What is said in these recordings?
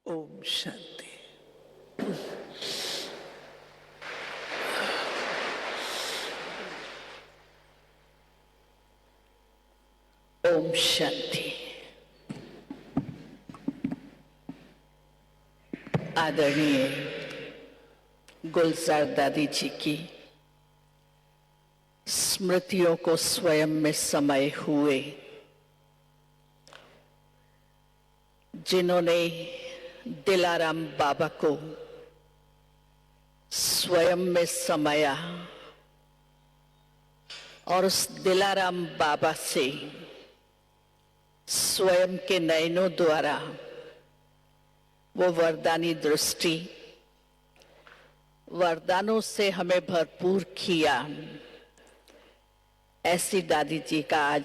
ओम शांति। ओम शांति। आदरणीय गुलजार दादी जी की स्मृतियों को स्वयं में समाये हुए, जिन्होंने दिलाराम बाबा को स्वयं में समाया और उस दिलाराम बाबा से स्वयं के नयनों द्वारा वो वरदानी दृष्टि, वरदानों से हमें भरपूर किया, ऐसी दादी जी का आज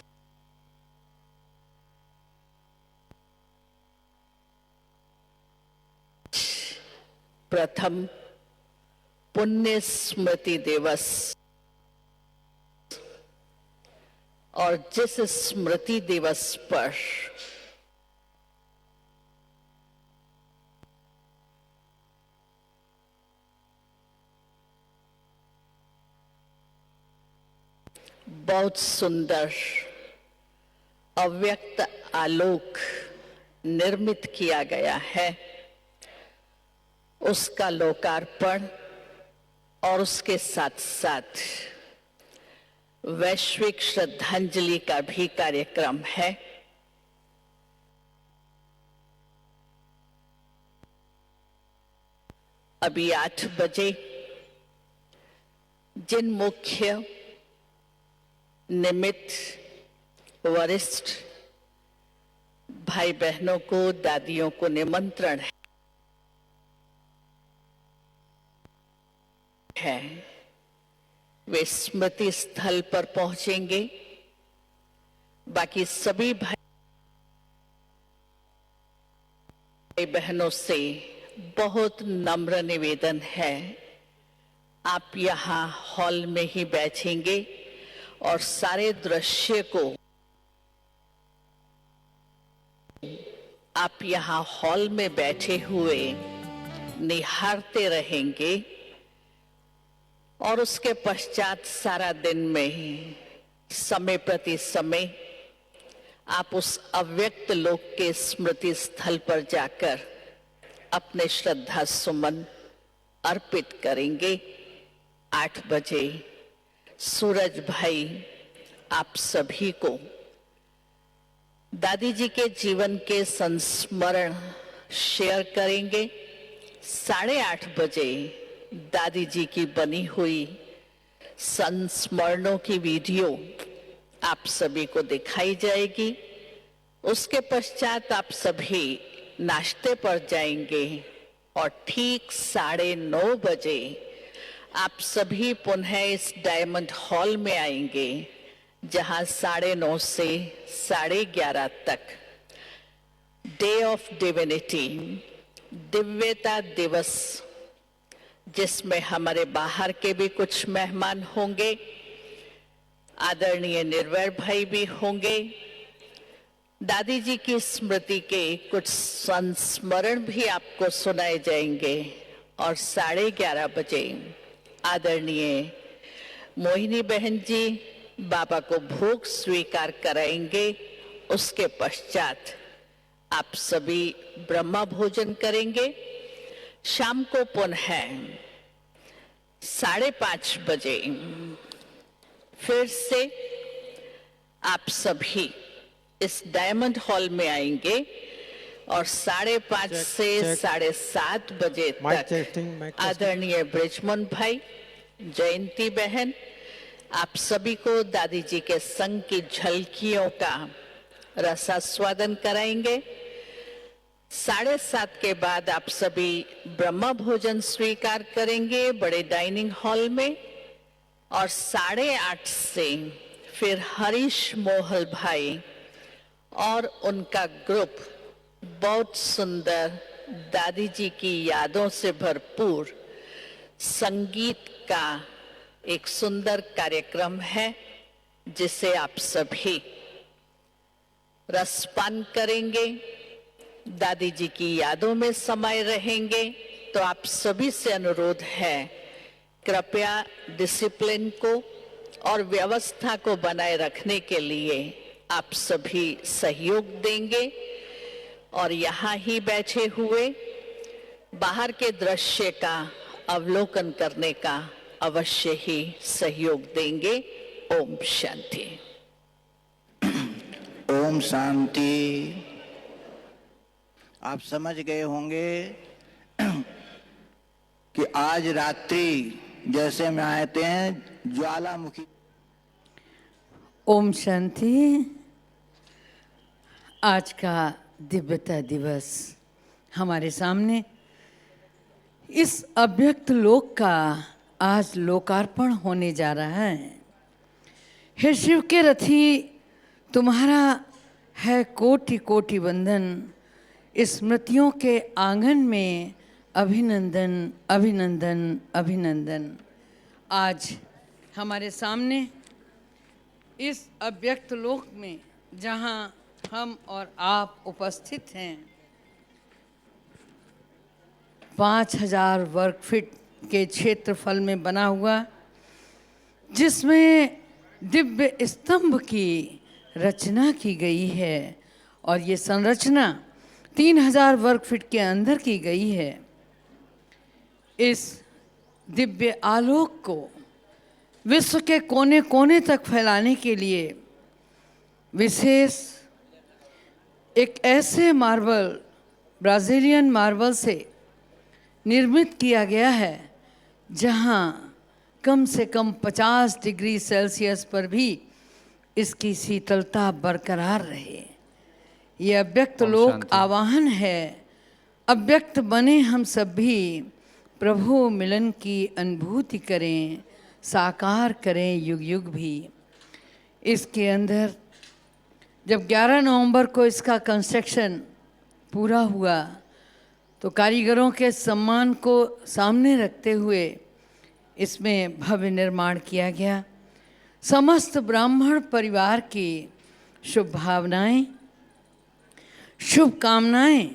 प्रथम पुण्य स्मृति दिवस। और जिस स्मृति दिवस पर बहुत सुंदर अव्यक्त आलोक निर्मित किया गया है, उसका लोकार्पण और उसके साथ साथ वैश्विक श्रद्धांजलि का भी कार्यक्रम है। अभी 8 बजे जिन मुख्य निमित्त वरिष्ठ भाई बहनों को, दादियों को निमंत्रण है, वे स्मृति स्थल पर पहुंचेंगे। बाकी सभी भाई बहनों से बहुत नम्र निवेदन है, आप यहाँ हॉल में ही बैठेंगे और सारे दृश्य को आप यहाँ हॉल में बैठे हुए निहारते रहेंगे। और उसके पश्चात सारा दिन में समय प्रति समय आप उस अव्यक्त लोक के स्मृति स्थल पर जाकर अपने श्रद्धा सुमन अर्पित करेंगे। 8 बजे सूरज भाई आप सभी को दादी जी के जीवन के संस्मरण शेयर करेंगे। 8:30 बजे दादी जी की बनी हुई संस्मरणों की वीडियो आप सभी को दिखाई जाएगी। उसके पश्चात आप सभी नाश्ते पर जाएंगे और ठीक 9:30 बजे आप सभी पुनः इस डायमंड हॉल में आएंगे, जहां 9:30 से 11:30 तक डे ऑफ डिविनिटी, दिव्यता दिवस, जिसमें हमारे बाहर के भी कुछ मेहमान होंगे, आदरणीय निर्वैर भाई भी होंगे, दादी जी की स्मृति के कुछ संस्मरण भी आपको सुनाए जाएंगे। और 11:30 बजे आदरणीय मोहिनी बहन जी बाबा को भोग स्वीकार कराएंगे। उसके पश्चात आप सभी ब्रह्मा भोजन करेंगे। शाम को पुनः 5:30 बजे फिर से आप सभी इस डायमंड हॉल में आएंगे और 5:30 से 7:30 बजे तक आदरणीय ब्रिजमोहन भाई, जयंती बहन, आप सभी को दादी जी के संग की झलकियों का रसास्वादन कराएंगे। 7:30 के बाद आप सभी ब्रह्मा भोजन स्वीकार करेंगे बड़े डाइनिंग हॉल में। और 8:30 से फिर हरीश मोहल भाई और उनका ग्रुप बहुत सुंदर दादी जी की यादों से भरपूर संगीत का एक सुंदर कार्यक्रम है, जिसे आप सभी रसपान करेंगे। दादी जी की यादों में समाये रहेंगे। तो आप सभी से अनुरोध है, कृपया डिसिप्लिन को और व्यवस्था को बनाए रखने के लिए आप सभी सहयोग देंगे और यहाँ ही बैठे हुए बाहर के दृश्य का अवलोकन करने का अवश्य ही सहयोग देंगे। ओम शांति। ओम शांति। आप समझ गए होंगे कि आज रात्रि जैसे में आते हैं ज्वालामुखी। ओम शांति। आज का दिव्यता दिवस हमारे सामने इस अव्यक्त लोक का आज लोकार्पण होने जा रहा है। हे शिव के रथी, तुम्हारा है कोटि कोटि वंदन। स्मृतियों के आंगन में अभिनंदन अभिनंदन अभिनंदन। आज हमारे सामने इस अव्यक्त लोक में जहाँ हम और आप उपस्थित हैं, 5000 वर्ग फीट के क्षेत्रफल में बना हुआ, जिसमें दिव्य स्तंभ की रचना की गई है और ये संरचना 3000 वर्ग फीट के अंदर की गई है। इस दिव्य आलोक को विश्व के कोने कोने तक फैलाने के लिए विशेष एक ऐसे मार्बल, ब्राज़ीलियन मार्बल से निर्मित किया गया है जहाँ कम से कम 50 डिग्री सेल्सियस पर भी इसकी शीतलता बरकरार रहे। ये अव्यक्त लोक आवाहन है, अव्यक्त बने हम सब भी, प्रभु मिलन की अनुभूति करें, साकार करें युग युग भी। इसके अंदर जब 11 नवंबर को इसका कंस्ट्रक्शन पूरा हुआ तो कारीगरों के सम्मान को सामने रखते हुए इसमें भव्य निर्माण किया गया। समस्त ब्राह्मण परिवार की शुभ भावनाएं, शुभकामनाएं,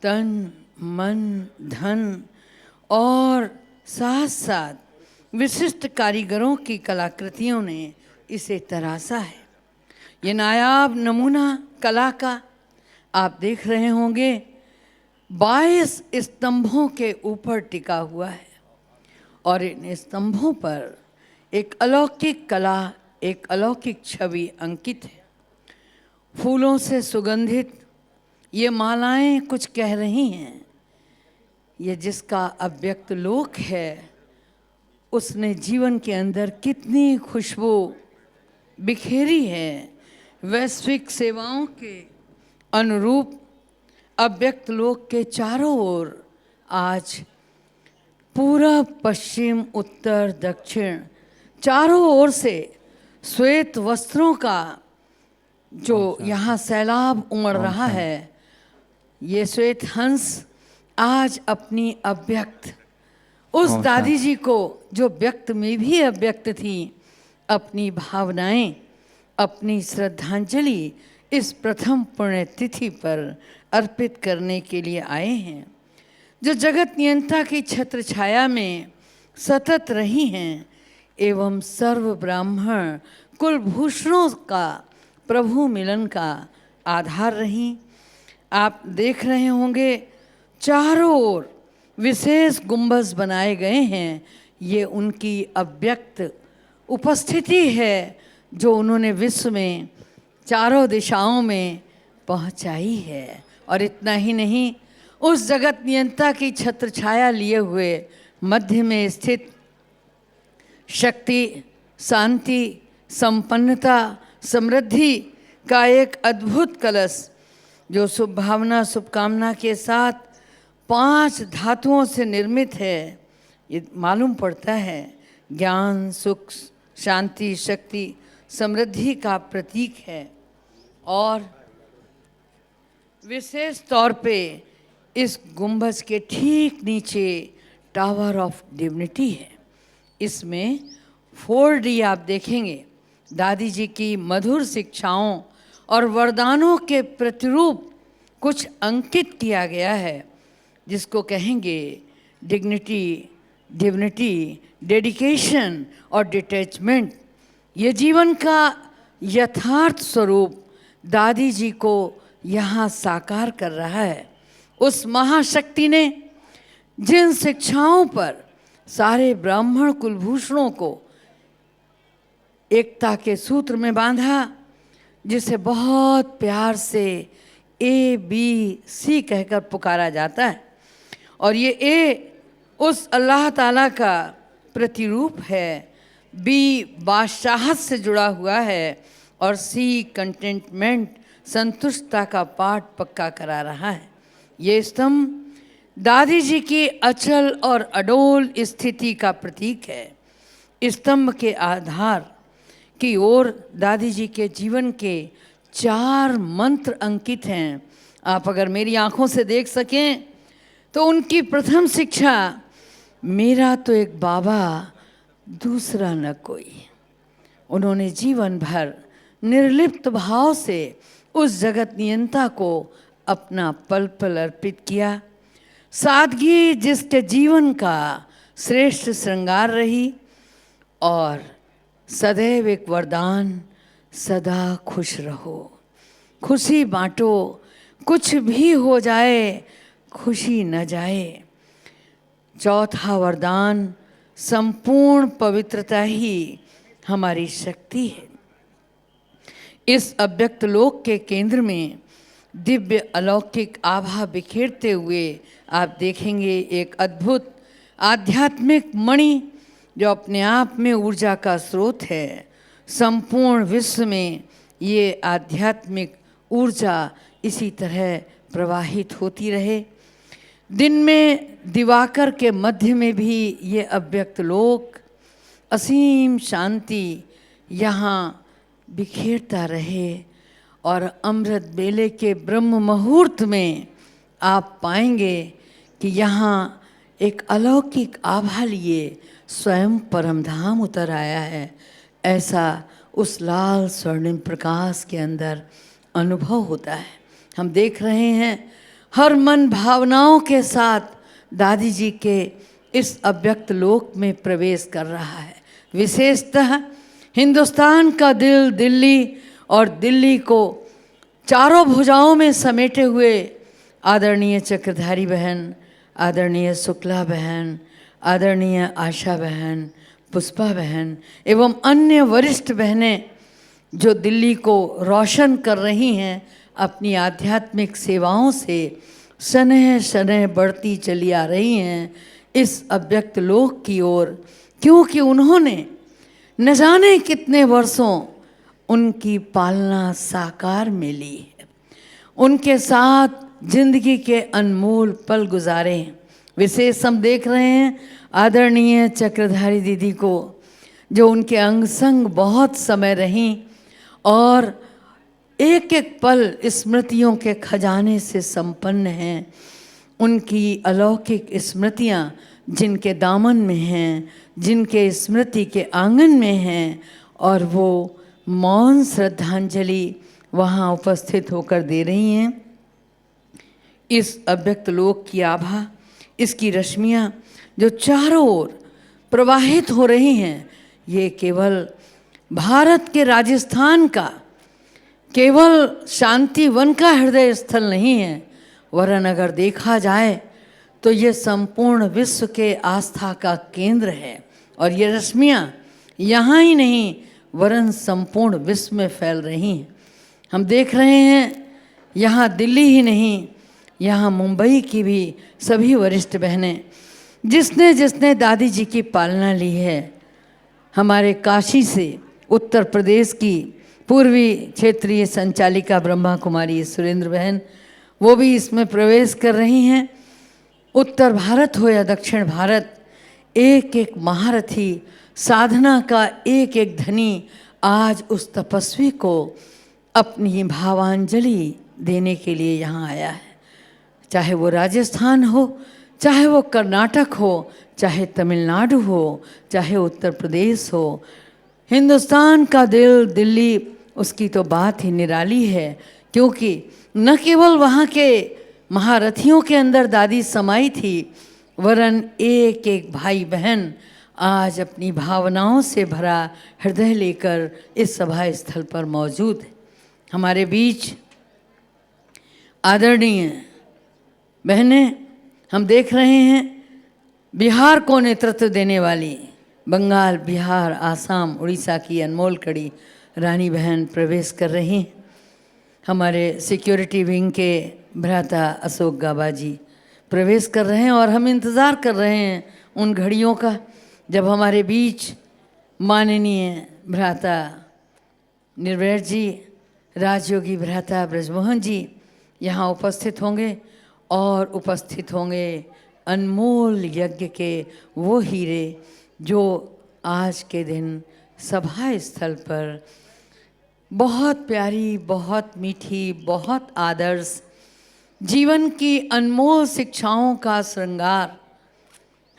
तन मन धन और साथ साथ विशिष्ट कारीगरों की कलाकृतियों ने इसे तराशा है। ये नायाब नमूना कला का आप देख रहे होंगे 22 स्तंभों के ऊपर टिका हुआ है और इन स्तंभों पर एक अलौकिक कला, एक अलौकिक छवि अंकित है। फूलों से सुगंधित ये मालाएं कुछ कह रही हैं। ये जिसका अव्यक्त लोक है उसने जीवन के अंदर कितनी खुशबू बिखेरी है। वैश्विक सेवाओं के अनुरूप अव्यक्त लोक के चारों ओर आज पूरा पश्चिम उत्तर दक्षिण चारों ओर से श्वेत वस्त्रों का जो यहाँ सैलाब उमड़ रहा है। ये श्वेत हंस आज अपनी अव्यक्त उस दादी जी को जो व्यक्त में भी अव्यक्त थी, अपनी भावनाएं, अपनी श्रद्धांजलि इस प्रथम पुण्यतिथि पर अर्पित करने के लिए आए हैं। जो जगत नियंता की छत्र छाया में सतत रही हैं एवं सर्व ब्राह्मण कुलभूषणों का प्रभु मिलन का आधार रही। आप देख रहे होंगे चारों ओर विशेष गुंबज बनाए गए हैं। ये उनकी अव्यक्त उपस्थिति है जो उन्होंने विश्व में चारों दिशाओं में पहुंचाई है। और इतना ही नहीं, उस जगत नियंता की छत्र छाया लिए हुए मध्य में स्थित शक्ति, शांति, संपन्नता, समृद्धि का एक अद्भुत कलश जो शुभ भावना, शुभकामना के साथ 5 धातुओं से निर्मित है। ये मालूम पड़ता है ज्ञान, सुख, शांति, शक्ति, समृद्धि का प्रतीक है। और विशेष तौर पे इस गुंबज के ठीक नीचे टावर ऑफ डिविनिटी है। इसमें 4D आप देखेंगे, दादी जी की मधुर शिक्षाओं और वरदानों के प्रतिरूप कुछ अंकित किया गया है, जिसको कहेंगे डिग्निटी, डिविनिटी, डेडिकेशन और डिटैचमेंट। ये जीवन का यथार्थ स्वरूप दादी जी को यहाँ साकार कर रहा है। उस महाशक्ति ने जिन शिक्षाओं पर सारे ब्राह्मण कुलभूषणों को एकता के सूत्र में बांधा, जिसे बहुत प्यार से ABC कहकर पुकारा जाता है, और ये A उस अल्लाह ताला का प्रतिरूप है, B बादशाहत से जुड़ा हुआ है, और C कंटेंटमेंट, संतुष्टता का पाठ पक्का करा रहा है। ये स्तंभ दादी जी की अचल और अडोल स्थिति का प्रतीक है। स्तंभ के आधार की ओर दादी जी के जीवन के 4 मंत्र अंकित हैं। आप अगर मेरी आंखों से देख सकें तो उनकी प्रथम शिक्षा, मेरा तो एक बाबा दूसरा न कोई। उन्होंने जीवन भर निर्लिप्त भाव से उस जगत नियंता को अपना पल पल अर्पित किया। सादगी जिसके जीवन का श्रेष्ठ श्रृंगार रही, और सदैव एक वरदान, सदा खुश रहो, खुशी बांटो, कुछ भी हो जाए खुशी न जाए। चौथा वरदान, संपूर्ण पवित्रता ही हमारी शक्ति है। इस अव्यक्त लोक के केंद्र में दिव्य अलौकिक आभा बिखेरते हुए आप देखेंगे एक अद्भुत आध्यात्मिक मणि, जो अपने आप में ऊर्जा का स्रोत है। संपूर्ण विश्व में ये आध्यात्मिक ऊर्जा इसी तरह प्रवाहित होती रहे। दिन में दिवाकर के मध्य में भी ये अव्यक्त लोक असीम शांति यहाँ बिखेरता रहे, और अमृत बेले के ब्रह्म मुहूर्त में आप पाएंगे कि यहाँ एक अलौकिक आभा लिए स्वयं परमधाम उतर आया है। ऐसा उस लाल स्वर्णिम प्रकाश के अंदर अनुभव होता है। हम देख रहे हैं हर मन भावनाओं के साथ दादी जी के इस अव्यक्त लोक में प्रवेश कर रहा है। विशेषतः हिंदुस्तान का दिल दिल्ली, और दिल्ली को चारों भुजाओं में समेटे हुए आदरणीय चक्रधारी बहन, आदरणीय शुक्ला बहन, आदरणीय आशा बहन, पुष्पा बहन एवं अन्य वरिष्ठ बहनें जो दिल्ली को रोशन कर रही हैं अपनी आध्यात्मिक सेवाओं से, शनह शनह बढ़ती चली आ रही हैं इस अव्यक्त लोक की ओर, क्योंकि उन्होंने न जाने कितने वर्षों उनकी पालना साकार में ली है, उनके साथ जिंदगी के अनमोल पल गुजारे। विशेष हम देख रहे हैं आदरणीय चक्रधारी दीदी को, जो उनके अंग संग बहुत समय रहीं और एक एक पल स्मृतियों के खजाने से संपन्न हैं। उनकी अलौकिक स्मृतियाँ जिनके दामन में हैं, जिनके स्मृति के आंगन में हैं, और वो मौन श्रद्धांजलि वहाँ उपस्थित होकर दे रही हैं। इस अव्यक्त लोक की आभा, इसकी रश्मियाँ जो चारों ओर प्रवाहित हो रही हैं, ये केवल भारत के राजस्थान का केवल शांति वन का हृदय स्थल नहीं है, वरन अगर देखा जाए तो ये संपूर्ण विश्व के आस्था का केंद्र है। और ये रश्मियाँ यहाँ ही नहीं वरन संपूर्ण विश्व में फैल रही हैं। हम देख रहे हैं यहाँ दिल्ली ही नहीं, यहाँ मुंबई की भी सभी वरिष्ठ बहनें जिसने जिसने दादी जी की पालना ली है, हमारे काशी से उत्तर प्रदेश की पूर्वी क्षेत्रीय संचालिका ब्रह्मा कुमारी सुरेंद्र बहन, वो भी इसमें प्रवेश कर रही हैं। उत्तर भारत हो या दक्षिण भारत, एक एक महारथी, साधना का एक एक धनी आज उस तपस्वी को अपनी भावांजलि देने के लिए यहाँ आया है। चाहे वो राजस्थान हो, चाहे वो कर्नाटक हो, चाहे तमिलनाडु हो, चाहे उत्तर प्रदेश हो, हिंदुस्तान का दिल दिल्ली, उसकी तो बात ही निराली है, क्योंकि न केवल वहाँ के महारथियों के अंदर दादी समाई थी, वरन एक एक भाई बहन आज अपनी भावनाओं से भरा हृदय लेकर इस सभा स्थल पर मौजूद है। हमारे बीच आदरणीय बहनें, हम देख रहे हैं बिहार को नेतृत्व देने वाली बंगाल, बिहार, आसाम, उड़ीसा की अनमोल कड़ी रानी बहन प्रवेश कर रही हैं। हमारे सिक्योरिटी विंग के भ्राता अशोक गाबा जी प्रवेश कर रहे हैं और हम इंतज़ार कर रहे हैं उन घड़ियों का जब हमारे बीच माननीय भ्राता निर्वैर जी, राजयोगी भ्राता ब्रजमोहन जी यहाँ उपस्थित होंगे और उपस्थित होंगे अनमोल यज्ञ के वो हीरे जो आज के दिन सभा स्थल पर बहुत प्यारी, बहुत मीठी, बहुत आदर्श जीवन की अनमोल शिक्षाओं का श्रृंगार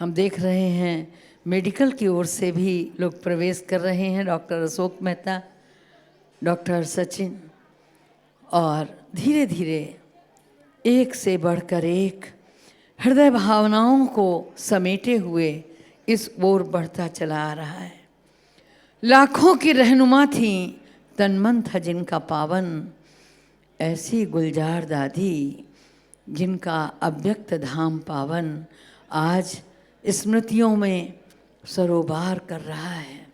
हम देख रहे हैं। मेडिकल की ओर से भी लोग प्रवेश कर रहे हैं, डॉक्टर अशोक मेहता, डॉक्टर सचिन, और धीरे धीरे एक से बढ़कर एक हृदय भावनाओं को समेटे हुए इस ओर बढ़ता चला आ रहा है। लाखों की रहनुमा थी, तन मन था जिनका पावन, ऐसी गुलजार दादी जिनका अव्यक्त धाम पावन आज स्मृतियों में सरोबार कर रहा है।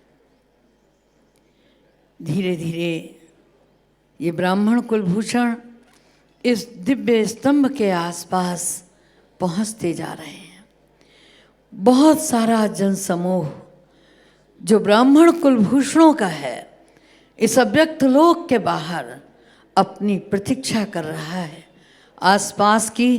धीरे धीरे ये ब्राह्मण कुलभूषण इस दिव्य स्तंभ के आसपास पहुंचते जा रहे हैं। बहुत सारा जनसमूह जो ब्राह्मण कुलभूषणों का है इस अव्यक्त लोक के बाहर अपनी प्रतीक्षा कर रहा है। आसपास की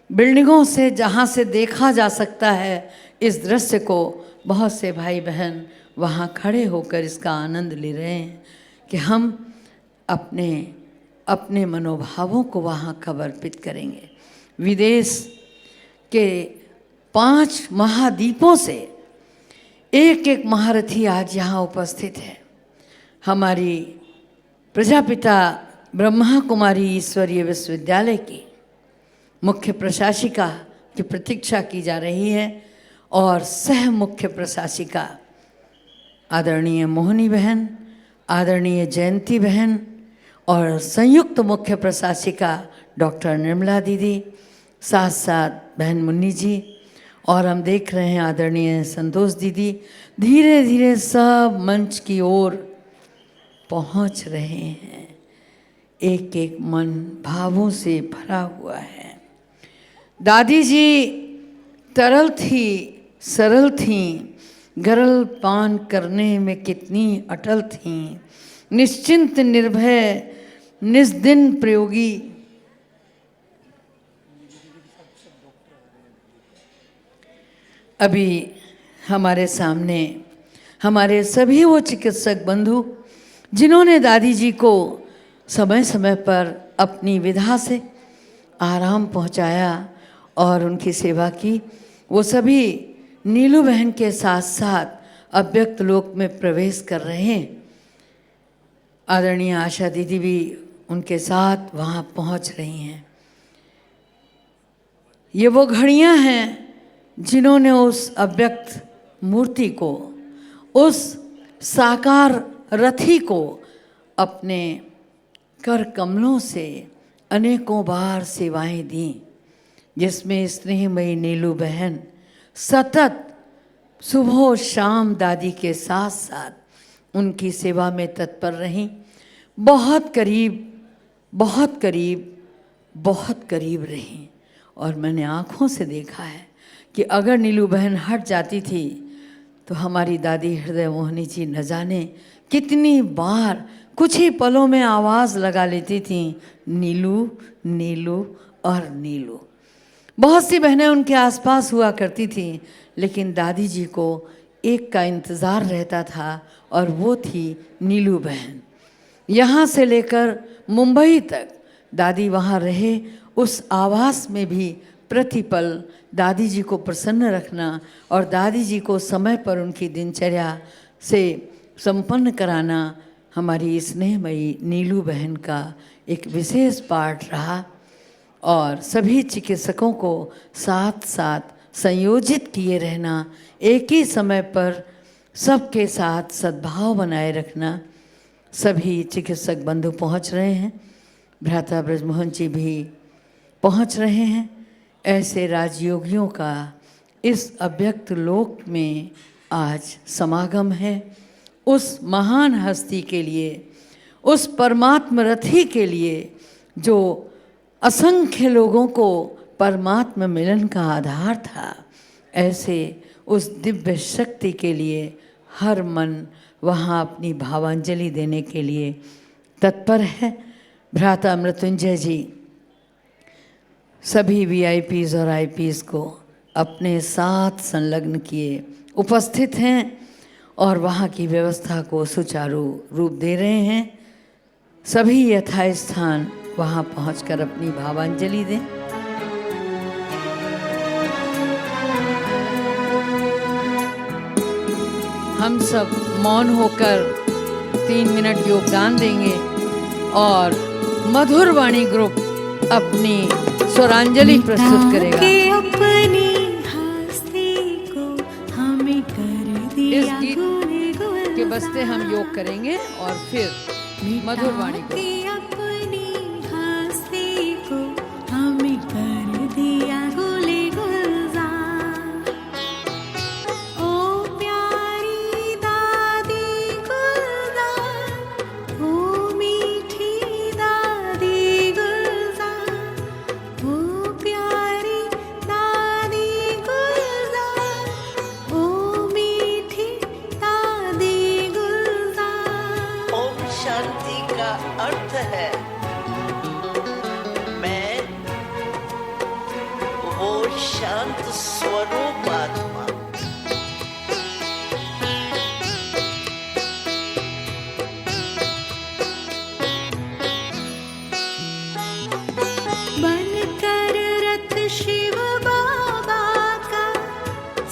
बिल्डिंगों से जहाँ से देखा जा सकता है इस दृश्य को, बहुत से भाई बहन वहाँ खड़े होकर इसका आनंद ले रहे हैं कि हम अपने अपने मनोभावों को वहाँ समर्पित करेंगे। विदेश के 5 महाद्वीपों से एक एक महारथी आज यहाँ उपस्थित है। हमारी प्रजापिता ब्रह्मा कुमारी ईश्वरीय विश्वविद्यालय की मुख्य प्रशासिका की प्रतीक्षा की जा रही है और सह मुख्य प्रशासिका आदरणीय मोहनी बहन, आदरणीय जयंती बहन और संयुक्त मुख्य प्रशासिका डॉक्टर निर्मला दीदी, साथ साथ बहन मुन्नी जी, और हम देख रहे हैं आदरणीय संतोष दीदी धीरे धीरे सब मंच की ओर पहुंच रहे हैं। एक एक मन भावों से भरा हुआ है। दादी जी तरल थी, सरल थीं, गरल पान करने में कितनी अटल थीं, निश्चिंत निर्भय निस्दिन प्रयोगी। अभी हमारे सामने हमारे सभी वो चिकित्सक बंधु जिन्होंने दादी जी को समय समय पर अपनी विधा से आराम पहुंचाया और उनकी सेवा की, वो सभी नीलू बहन के साथ साथ अव्यक्त लोक में प्रवेश कर रहे हैं। आदरणीय आशा दीदी भी उनके साथ वहाँ पहुँच रही हैं। ये वो घड़ियाँ हैं जिन्होंने उस अव्यक्त मूर्ति को, उस साकार रथी को अपने कर कमलों से अनेकों बार सेवाएं दी, जिसमें स्नेहमयी नीलू बहन सतत सुबह शाम दादी के साथ साथ उनकी सेवा में तत्पर रहीं। बहुत करीब, बहुत करीब, बहुत करीब रहीं और मैंने आँखों से देखा है कि अगर नीलू बहन हट जाती थी तो हमारी दादी हृदय मोहिनी जी न जाने कितनी बार कुछ ही पलों में आवाज़ लगा लेती थी, नीलू नीलू और नीलू। बहुत सी बहनें उनके आसपास हुआ करती थीं, लेकिन दादी जी को एक का इंतज़ार रहता था और वो थी नीलू बहन। यहाँ से लेकर मुंबई तक दादी वहाँ रहे, उस आवास में भी प्रतिपल दादी जी को प्रसन्न रखना और दादी जी को समय पर उनकी दिनचर्या से संपन्न कराना हमारी स्नेहमयी नीलू बहन का एक विशेष पाठ रहा और सभी चिकित्सकों को साथ साथ संयोजित किए रहना, एक ही समय पर सबके साथ सद्भाव बनाए रखना। सभी चिकित्सक बंधु पहुंच रहे हैं, भ्राता ब्रजमोहन जी भी पहुंच रहे हैं। ऐसे राजयोगियों का इस अव्यक्त लोक में आज समागम है। उस महान हस्ती के लिए, उस परमात्म रथी के लिए जो असंख्य लोगों को परमात्म मिलन का आधार था, ऐसे उस दिव्य शक्ति के लिए हर मन वहाँ अपनी भावांजलि देने के लिए तत्पर है। भ्राता मृत्युंजय जी सभी वीआईपीज़ और आईपीज़ को अपने साथ संलग्न किए उपस्थित हैं और वहाँ की व्यवस्था को सुचारू रूप दे रहे हैं। सभी यथास्थान वहाँ पहुंचकर अपनी भावांजलि दें। हम सब मौन होकर 3 मिनट योगदान देंगे और मधुर वाणी ग्रुप अपनी स्वरांजलि प्रस्तुत करेगा। अपनी हस्ती को हमें कर दिया। इस गीत के बजते हम योग करेंगे और फिर मधुर वाणी ग्रुप। अपनी हस्ती को हमें कर दिया गुले गुलजार। ओ प्यारी दादी गुलजार, ओ मीठी दादी गुलजार, ओ प्यारी दादी गुलजार, ओ मीठी दादी गुलजार। ओम शांति का अर्थ है मैं वो शांत स्वरूप आत्मा। बनकर रथ शिव बाबा का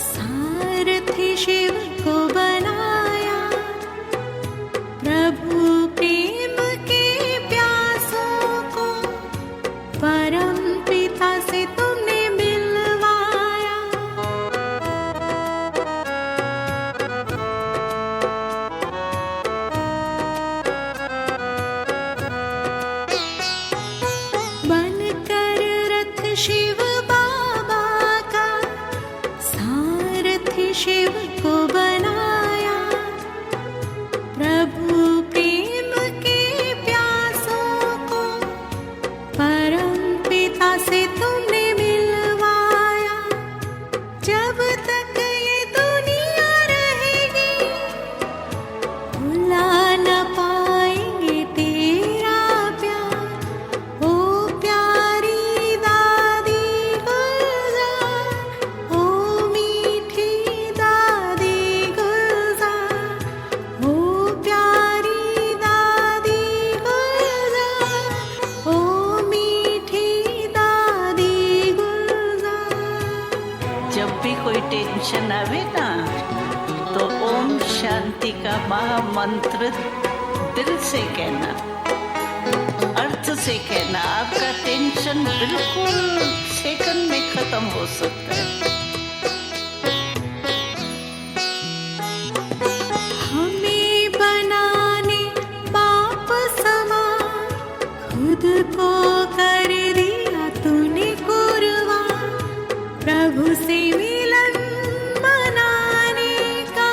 सारथी शिव को बनाया। प्रभु प्रेम के प्यासों को परम पिता से तुमने मिलवाया। बनकर रथ शिव बाबा का सारथी शिव को बनाया। प्रभु प्रेम के प्यासों को परम पिता से तुमने मिलवाया। जब तक ये दुनिया रहेगी भुला न पाएंगे तेरा प्यार। ओ प्यारी दादी गुलजार, ओ मीठी दादी गुलजार, ओ प्यारी दादी गुलजार, ओ मीठी दादी गुलजार। जब भी कोई टेंशन आवे ना तो ओम शांति का महामंत्र दिल से कहना, अर्थ से कहना। आपका टेंशन बिल्कुल सेकंड में खत्म हो सकता है। हमें बनाने बाप समान खुद को कर दिया तूने कुर्बान। प्रभु से मिलन मनाने का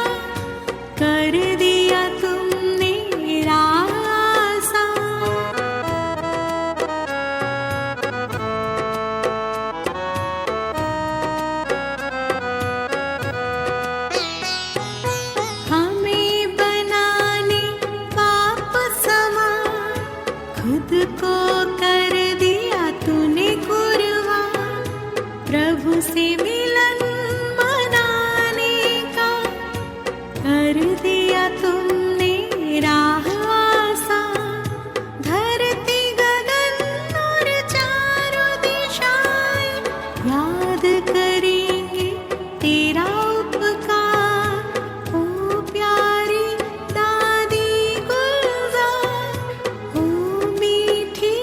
कर दिया तुमने रास्ता। हमें बनाने पाप समान खुद को कर दिया तूने कुर्बान। प्रभु से मिलन मनाने का कर दिया तुमने राह आसान। धरती गगन और चारों दिशाएं याद करेंगे तेरा उपकार। ओ प्यारी दादी गुलजार, ओ मीठी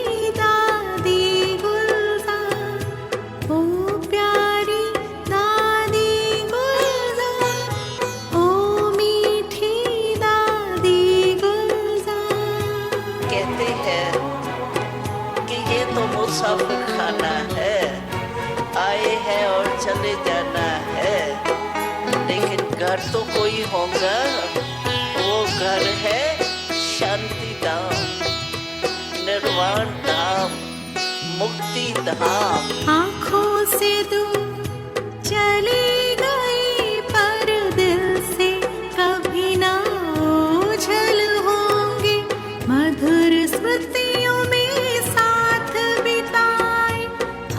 चले जाना है, लेकिन घर तो कोई होगा। वो घर है शांति धाम, निर्वाण धाम, मुक्ति धाम। आँखों से दूर चली गई पर दिल से कभी ना ओझल होंगे। मधुर स्मृतियों में साथ बिताए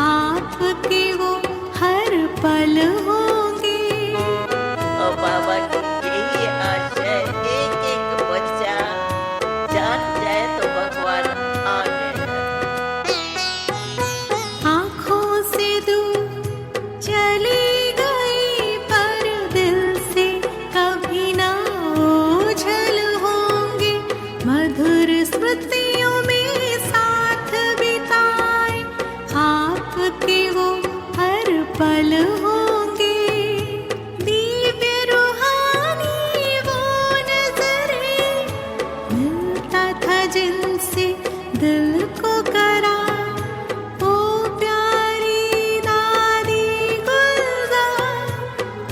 आपके वो हर पल होंगे। और बाबा की यही आशा है, एक एक बच्चा जान जाए तो भगवान आ गए। आँखों से दूर चली गई पर दिल से कभी ना ओझल होंगे। मधुर स्मृतियों में साथ बिताए आपके वो हर पल होंगे। दिव्य रूहानी वो नजरें, मिलता था जिनसे दिल को करार। ओ प्यारी दादी गुलजार,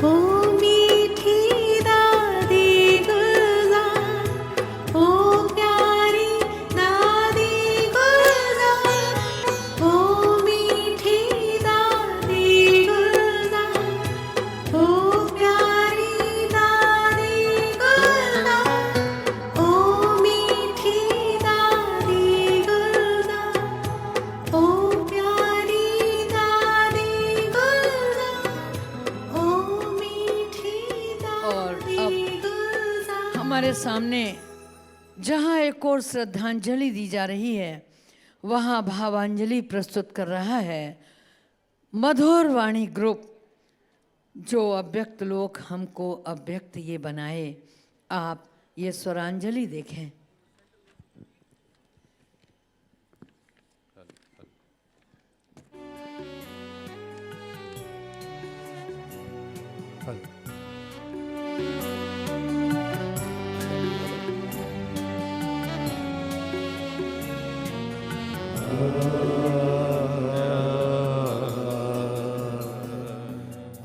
ओ मीठी दादी गुलजार, ओ प्यारी दादी गुलजार, ओ मीठी दादी गुलजार, ओ प्यारी दादी गुलजार, ओ मीठी दादी गुलजार, ओ प्यारी दादी गुलजार, ओ मीठी और दादी अब गुलजार। हमारे सामने जहाँ एक और श्रद्धांजलि दी जा रही है, वहाँ भावांजलि प्रस्तुत कर रहा है मधुर वाणी ग्रुप, जो अव्यक्त लोक हमको अव्यक्त ये बनाए। आप ये स्वरांजलि देखें।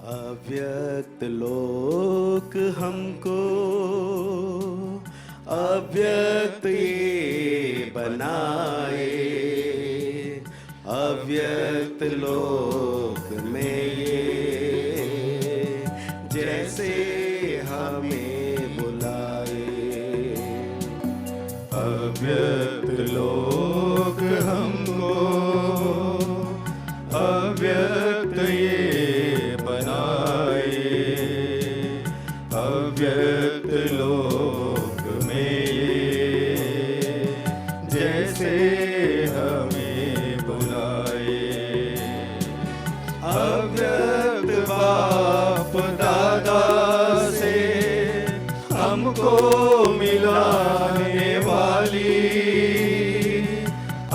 अव्यक्त लोक हमको अव्यक्त ये बनाए। अव्यक्त लोक में ये जैसे हमें बुलाए। अव्यक्त लोक हमको अव्यक्त ये बनाए। अव्यक्त लोक में ये जैसे हमें बुलाए। अव्यक्त बाप दादा से हमको मिलाने वाली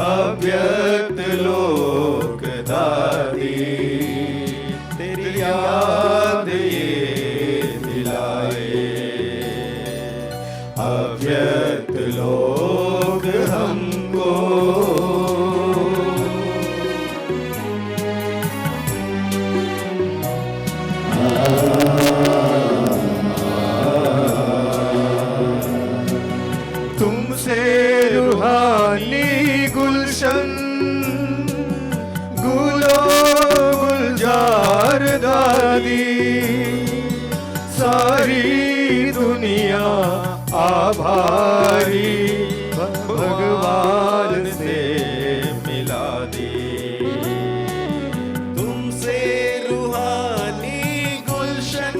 अव्यक्त लोक दादी, तेरी याद ये दिलाए। अव्यक्त लोक हमको तुमसे रूहानी गुलशन, गुलो गुलजार दादी, सारी दुनिया आभारी भगवान से मिला दी। तुमसे रूहानी गुलशन,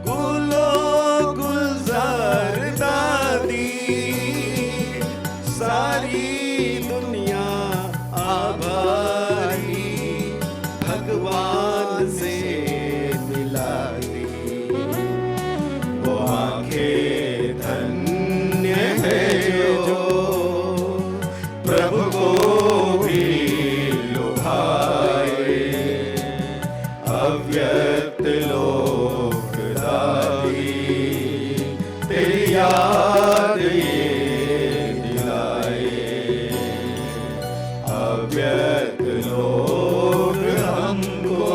गुलो गुलजार दादी, सारी दुनिया आभारी भगवान से मिला दी। वो आंखें धन्य है जो प्रभु को भी लुभाए। अव्यक्त लोक दादी, तेरी याद ये दिलाए। अव्यक्त लोक हमको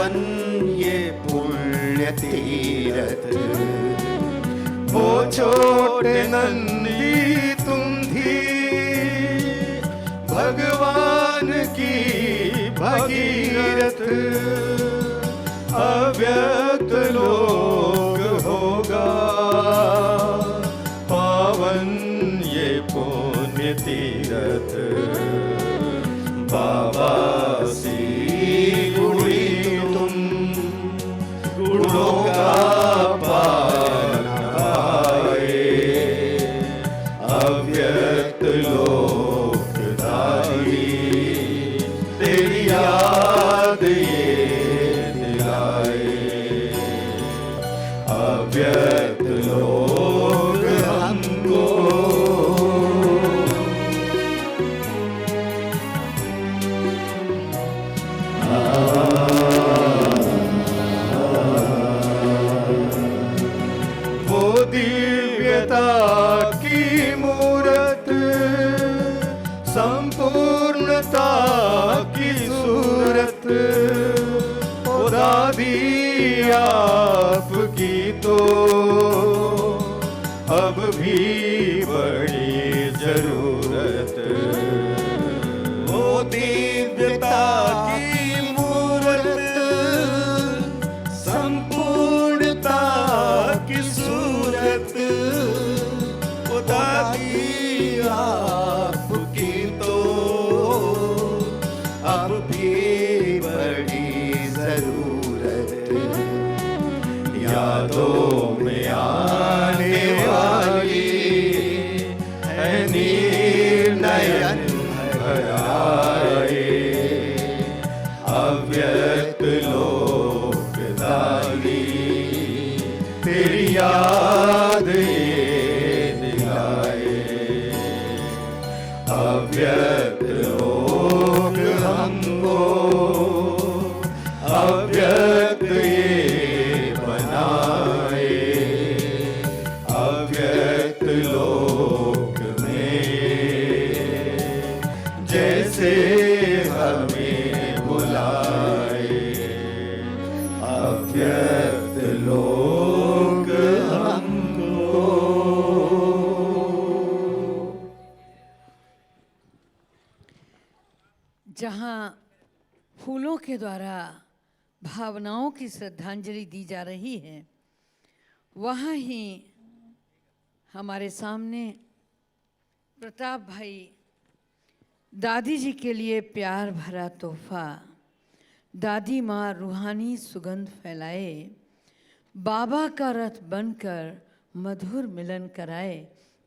पावन ये पुण्य तीरथ। हो छोटे नंदी तुम धीर, भगवान की भगीरथ। अव्यक्त लोक होगा पावन ये पुण्य तीरथ। बाबा सी गुणी तुम, गुणों का पार पाए। अव्यक्त लोकधारी तेरी याद ये दिलाए। अव्यक्त लोक हमको वो दिव्यता की मूरत, संपूर्णता की सूरत। ओ दादी आपकी तो अब भी बड़ी जरूरत। वो दिव्यता की मूरत, संपूर्णता की सूरत। ओ दादी आपकी तो अब भी बड़ी जरूरत। यादों में आने वाली है नीर नयन भराए। अव्यक्त लोकधारी तेरी याद ये दिलाए। अव्यक्त लोक हमको अव्यक्त ये बनाए। अव्यक्त लोक में जैसे हमें बुलाए। अव्यक्त लोक हमको। जहाँ फूलों के द्वारा भावनाओं की श्रद्धांजलि दी जा रही है, वहाँ ही हमारे सामने प्रताप भाई दादी जी के लिए प्यार भरा तोहफा, दादी माँ रूहानी सुगंध फैलाए, बाबा का रथ बनकर मधुर मिलन कराए,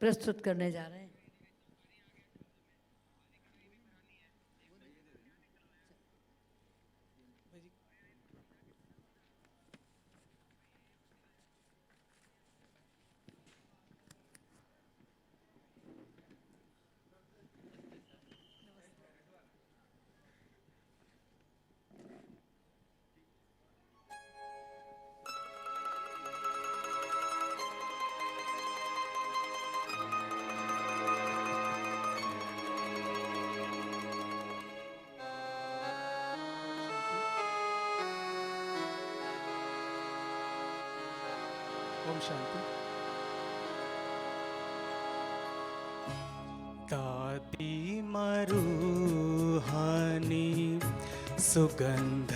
प्रस्तुत करने जा रहे हैं। ओम शांति। दादी मरूहानी सुगंध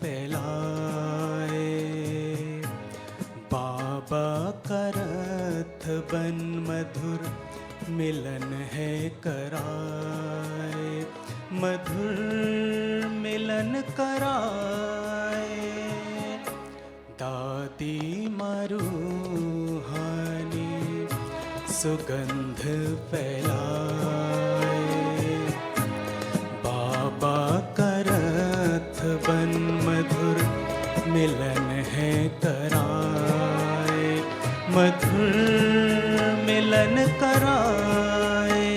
फैलाए, बाबा का रथ बन मधुर मिलन है कराए। मधुर मिलन कराए। दादी मरूहानी सुगंध फैलाए, बाबा का रथ बन मधुर मिलन है कराए। मधुर मिलन कराए।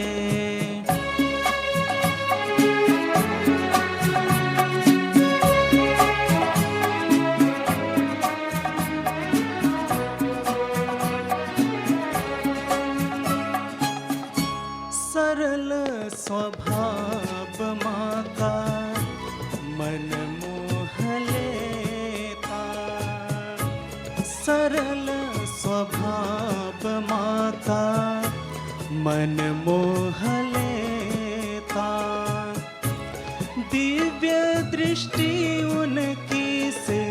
सरल स्वभाव माँ का मन मोह ले सरल स्वभाव माता मन मोह लेता। दिव्य दृष्टि उनकी से,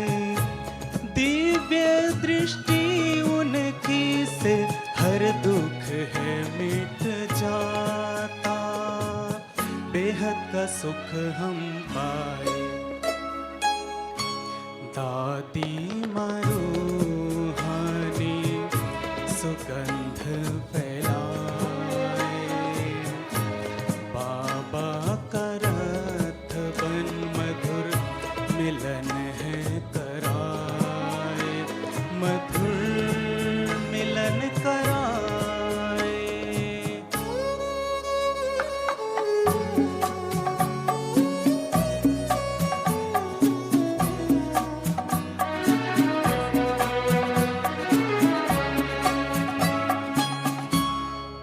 दिव्य दृष्टि उनकी से हर दुख है मिट जाता। बेहद का सुख हम पाए। दादी मरूहानी सुगंध फैलाए। बाबा का रथ बन मधुर मिलन है कराए। मधुर मिलन कराए।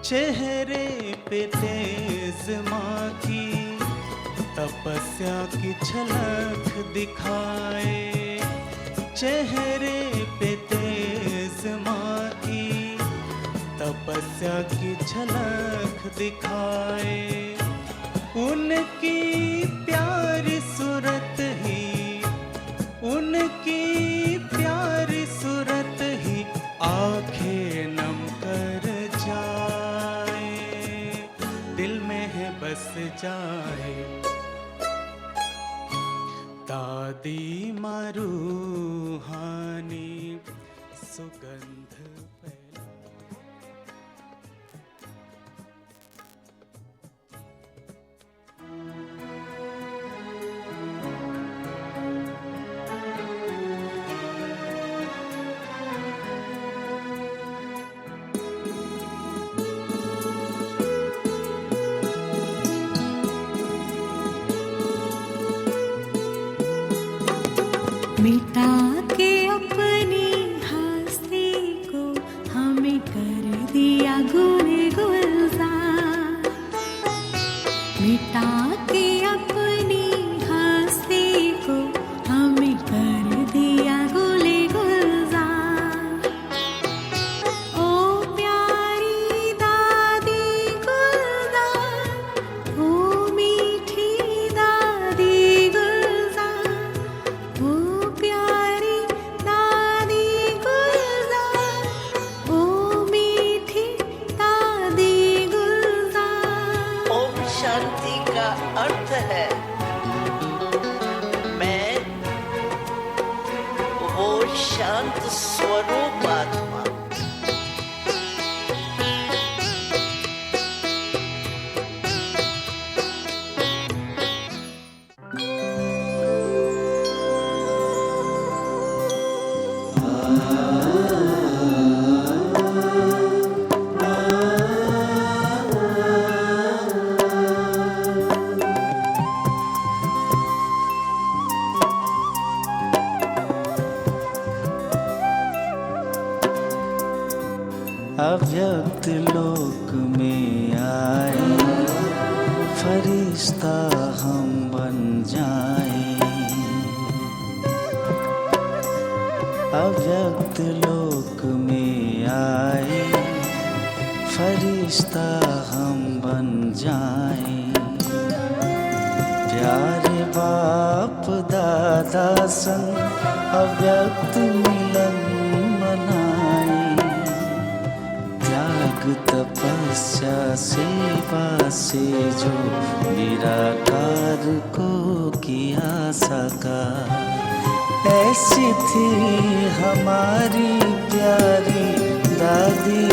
चेहरे पे तेज माँ की तपस्या की झलक दिखाए। चेहरे पे तेज माँ की तपस्या की झलक दिखाए। उनकी प्यारी सूरत ही, उनकी प्यारी सूरत ही आंखें नम कर जाए। दिल में है बस जाए। दादी मरूहानी सुगंध फैलाए। मिटा के अपनी हस्ती को हमें कर दिया गुल गुलजार। मिटा के अपनी हस्ती को हमें कर दिया गुल गुलजार। ओ प्यारी दादी गुलजार, ओ मीठी दादी गुलजार, ओ प्यारी दादी गुलजार, ओ मीठी दादी गुलजार। ओम शांति का अर्थ है मैं वो शांत स्वरूप आत्मा। अव्यक्त लोक में आए, फरिश्ता हम बन जाए। अव्यक्त लोक में आए, फरिश्ता हम बन जाए। प्यारे बाप दादा संग अव्यक्त मिलन मनाए। त्याग तपस्या सेवा से जो निराकार को किया सका। ऐसी थी हमारी प्यारी दादी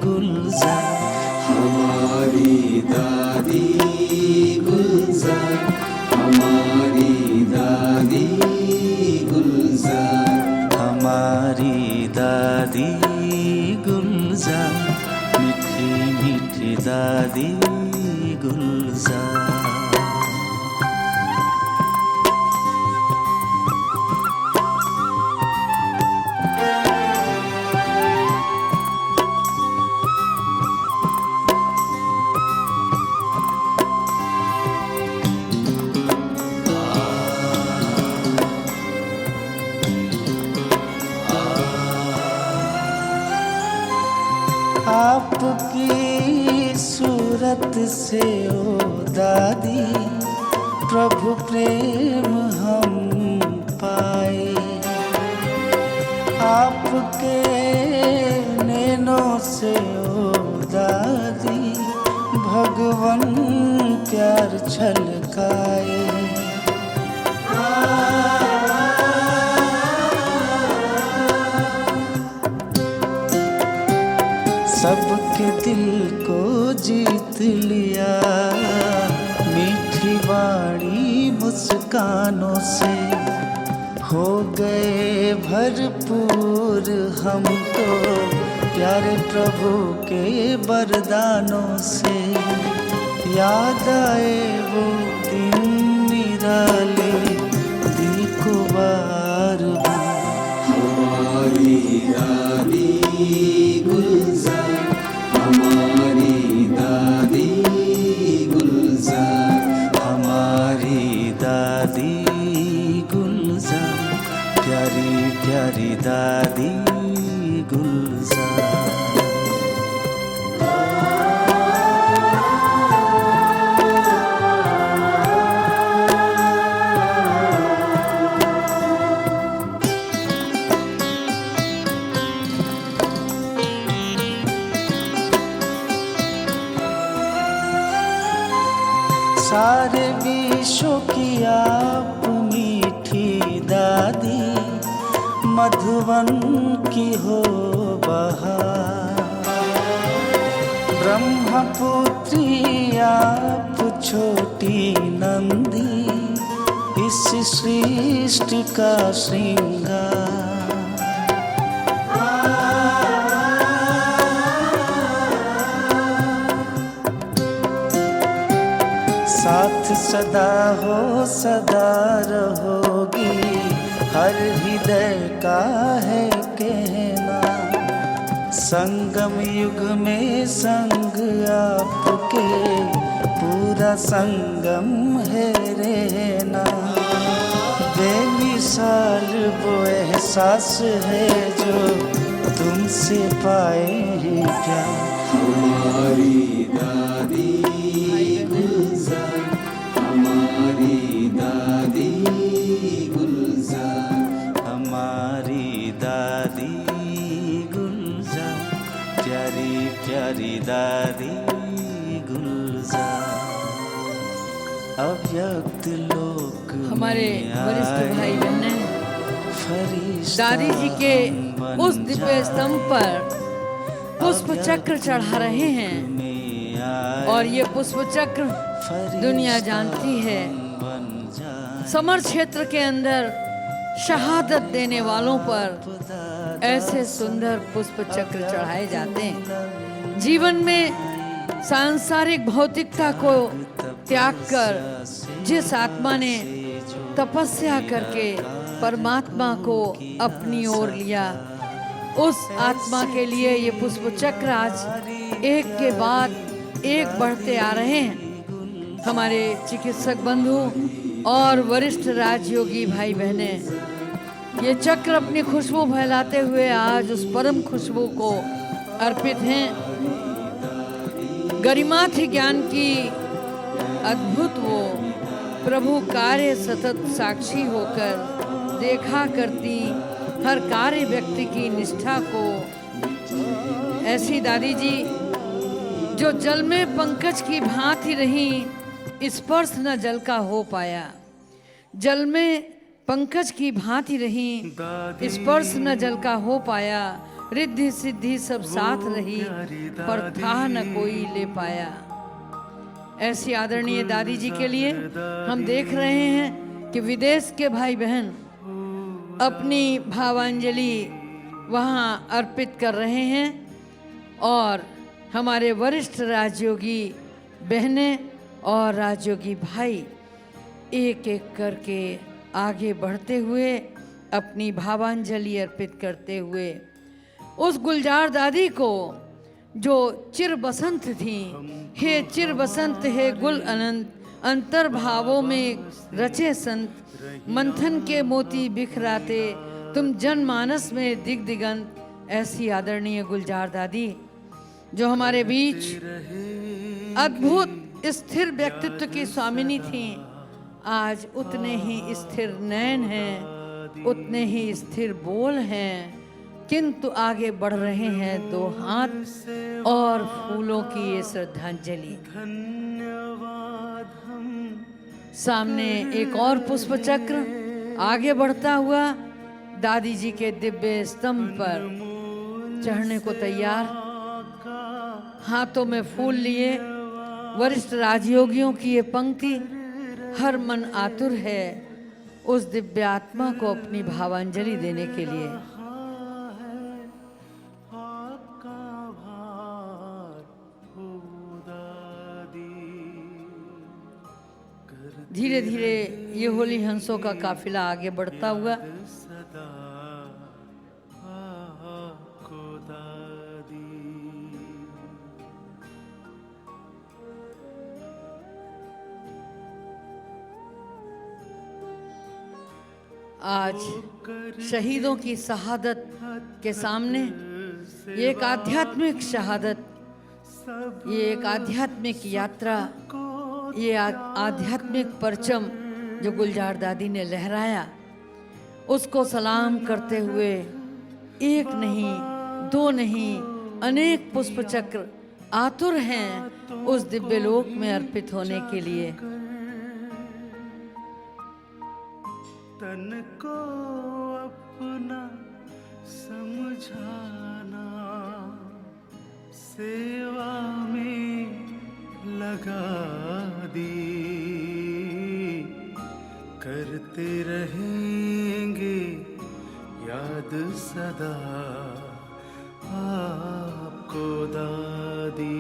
गुलजार। हमारी दादी गुलजार, हमारी दादी गुलजार, हमारी दादी गुलजार, मीठी मीठी दादी गुलजार। सूरत से ओ दादी प्रभु प्रेम हम पाए। आपके नैनों से ओ दादी भगवन प्यार छलकाए। सबके दिल को जीत लिया मीठी वाणी मुस्कानों से। हो गए भरपूर हम तो प्यारे प्रभु के वरदानों से। याद आए वो दिन निराले दिल को बार बार। हमारी दादी गुलजार, हमारी दादी गुलजार, हमारी दादी गुलजार, प्यारी प्यारी दादी गुलजार। सारे विश्व की आप मीठी दादी मधुवन की हो बहार। ब्रह्मपुत्री आप छोटी नंदी इस सृष्टि का श्रृंगार। साथ सदा हो सदा रहोगी हर हृदय का है कहना। संगम युग में संग आपके पूरा संगम है रहना। बेमिसाल वो एहसास है जो तुमसे पाए हैं प्यार। हमारी दादी गुलजार, हमारी दादी गुलजार, हमारी दादी गुलजार, प्यारी प्यारी दादी गुलजार। अव्यक्त लोक हमारे वरिष्ठ भाई बहने दादी जी के उस दिव्य स्तंभ पर पुष्प चक्र चढ़ा रहे हैं और ये पुष्प चक्र दुनिया जानती है समर क्षेत्र के अंदर शहादत देने वालों पर ऐसे सुंदर पुष्प चक्र चढ़ाए जाते हैं। जीवन में सांसारिक भौतिकता को त्याग कर जिस आत्मा ने तपस्या करके परमात्मा को अपनी ओर लिया, उस आत्मा के लिए ये पुष्प चक्र आज एक के बाद एक बढ़ते आ रहे हैं। हमारे चिकित्सक बंधु और वरिष्ठ राजयोगी भाई बहने ये चक्र अपनी खुशबू फैलाते हुए आज उस परम खुशबू को अर्पित हैं। गरिमा थी ज्ञान की अद्भुत वो प्रभु कार्य सतत साक्षी होकर देखा करती हर कार्य व्यक्ति की निष्ठा को। ऐसी दादी जी जो जल में पंकज की भांति रही स्पर्श न जल का हो पाया। जल में पंकज की भांति रही स्पर्श न जल का हो पाया। रिद्धि सिद्धि सब साथ रही पर था न कोई ले पाया। ऐसी आदरणीय दादी जी के लिए हम देख रहे हैं कि विदेश के भाई बहन अपनी भावांजलि वहाँ अर्पित कर रहे हैं और हमारे वरिष्ठ राजयोगी बहनें और राजयोगी भाई एक एक करके आगे बढ़ते हुए अपनी भावांजलि अर्पित करते हुए उस गुलजार दादी को जो चिर बसंत थी। हे चिर बसंत है गुल अनंत, अंतर भावों में रचे संत, मंथन के मोती बिखराते तुम जनमानस में दिग दिगंत। ऐसी आदरणीय गुलजार दादी जो हमारे बीच अद्भुत स्थिर व्यक्तित्व की स्वामिनी थी, आज उतने ही स्थिर नयन हैं, उतने ही स्थिर बोल हैं, किंतु आगे बढ़ रहे हैं दो हाथ और फूलों की ये श्रद्धांजलि। सामने एक और पुष्प चक्र आगे बढ़ता हुआ दादी जी के दिव्य स्तंभ पर चढ़ने को तैयार, हाथों में फूल लिए वरिष्ठ राजयोगियों की ये पंक्ति। हर मन आतुर है उस दिव्य आत्मा को अपनी भावांजलि देने के लिए। धीरे धीरे ये होली हंसों का काफिला आगे बढ़ता हुआ आज शहीदों की शहादत के सामने ये एक आध्यात्मिक शहादत, ये एक आध्यात्मिक यात्रा, ये आध्यात्मिक परचम जो गुलजार दादी ने लहराया, उसको सलाम करते हुए एक नहीं, दो नहीं, अनेक पुष्प चक्र आतुर हैं उस दिव्य लोक में अर्पित होने के लिए। तन को अपना समझाना, सेवा में लगा दी, करते रहेंगे याद सदा आपको दादी।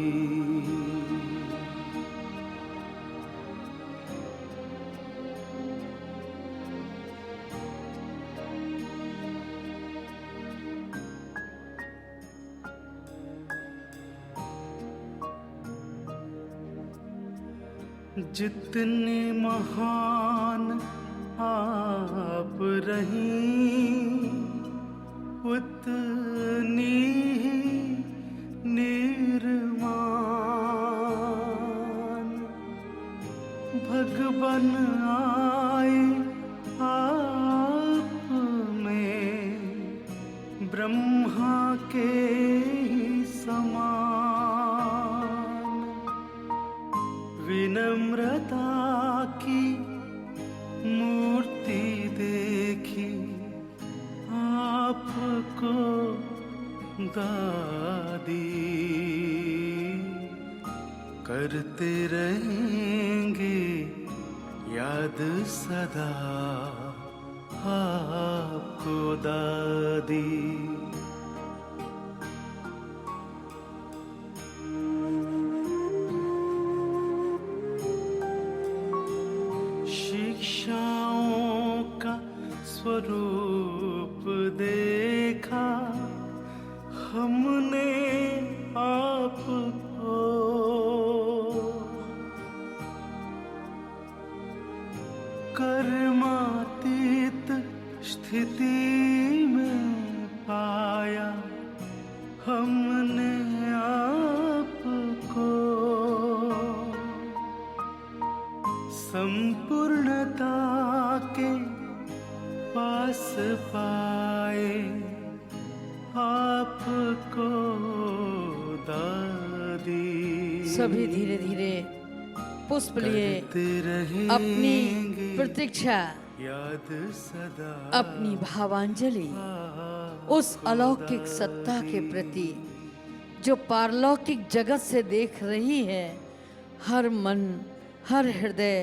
जितने महान आप रही, उतनी ही निर्माण भगवन आए आप में, ब्रह्मा के ही समान। विनम्रता की मूर्ति देखी आपको दादी, करते रहेंगे याद सदा आपको दादी। शिक्षाओं का स्वरूप देखा हमने आपको, कर्मातीत स्थिति में पाया हमने आपको, संपूर्णता के पास पाए आपको दादी। सभी धीरे धीरे पुष्प लिए अपनी प्रतीक्षा, याद सदा अपनी भावांजलि उस अलौकिक सत्ता के प्रति जो पारलौकिक जगत से देख रही है। हर मन, हर हृदय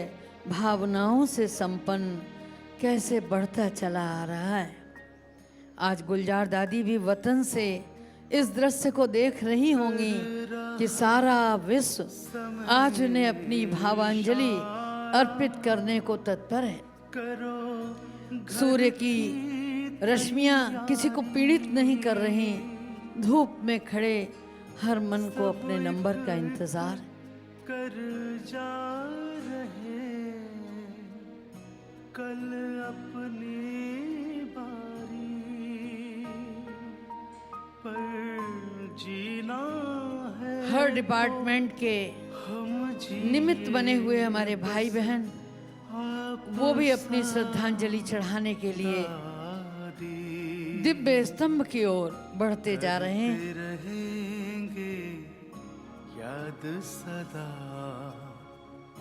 भावनाओं से संपन्न कैसे बढ़ता चला आ रहा है। आज गुलजार दादी भी वतन से इस दृश्य को देख रही होंगी कि सारा विश्व आज उन्हें अपनी भावांजलि अर्पित करने को तत्पर है। सूर्य की रश्मियां किसी को पीड़ित नहीं कर रही, धूप में खड़े हर मन को अपने नंबर का इंतजार कर जा रहे कल अपनी बारी पर जीना है। हर डिपार्टमेंट के निमित्त बने हुए हमारे भाई बहन वो भी अपनी श्रद्धांजलि चढ़ाने के लिए दिव्य स्तंभ की ओर बढ़ते जा रहे हैं। रहेंगे याद सदा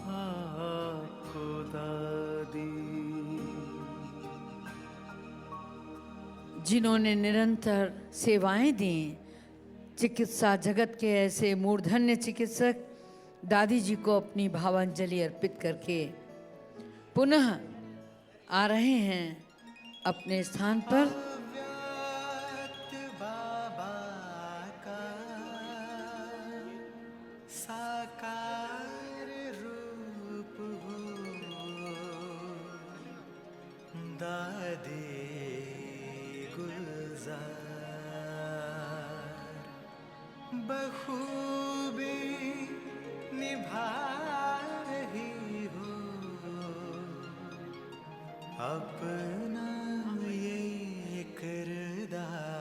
आपको दादी। जिन्होंने निरंतर सेवाएं दी, चिकित्सा जगत के ऐसे मूर्धन्य चिकित्सक दादी जी को अपनी भावांजलि अर्पित करके पुनः आ रहे हैं अपने स्थान पर। बाबा का साकार रूप हो दादी गुलजार बखूबी निभा रही हो अपना ये किरदार।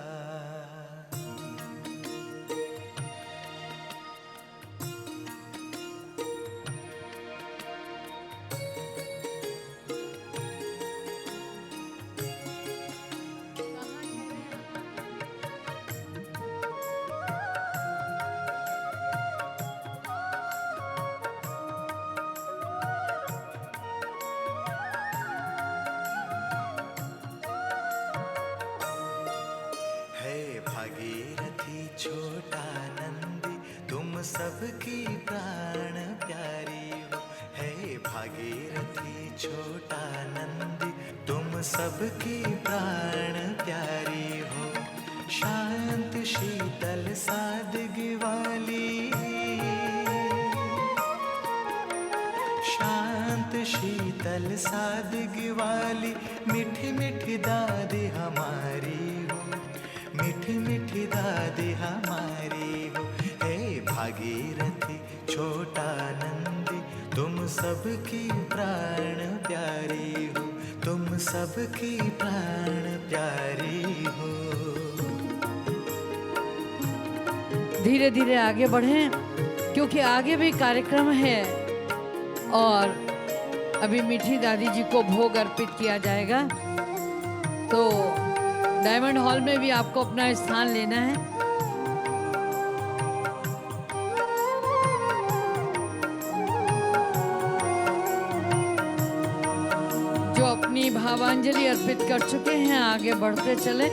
भागीरथी छोटा नंदी तुम सबकी प्राण प्यारी हो। है भागीरथी छोटा नंदी तुम सबकी प्राण प्यारी हो। शांत शीतल सादगी वाली शांत शीतल सादगी वाली मीठी मीठी दादी हमारी हो। मीठी मीठी दादी हमारी हो। हे भागीरथी छोटा नंदी तुम सबकी प्राण प्यारी हो। तुम सबकी प्राण प्यारी हो। धीरे धीरे आगे बढ़ें क्योंकि आगे भी कार्यक्रम है और अभी मीठी दादी जी को भोग अर्पित किया जाएगा। तो डायमंड हॉल में भी आपको अपना स्थान लेना है। जो अपनी भावांजलि अर्पित कर चुके हैं आगे बढ़ते चले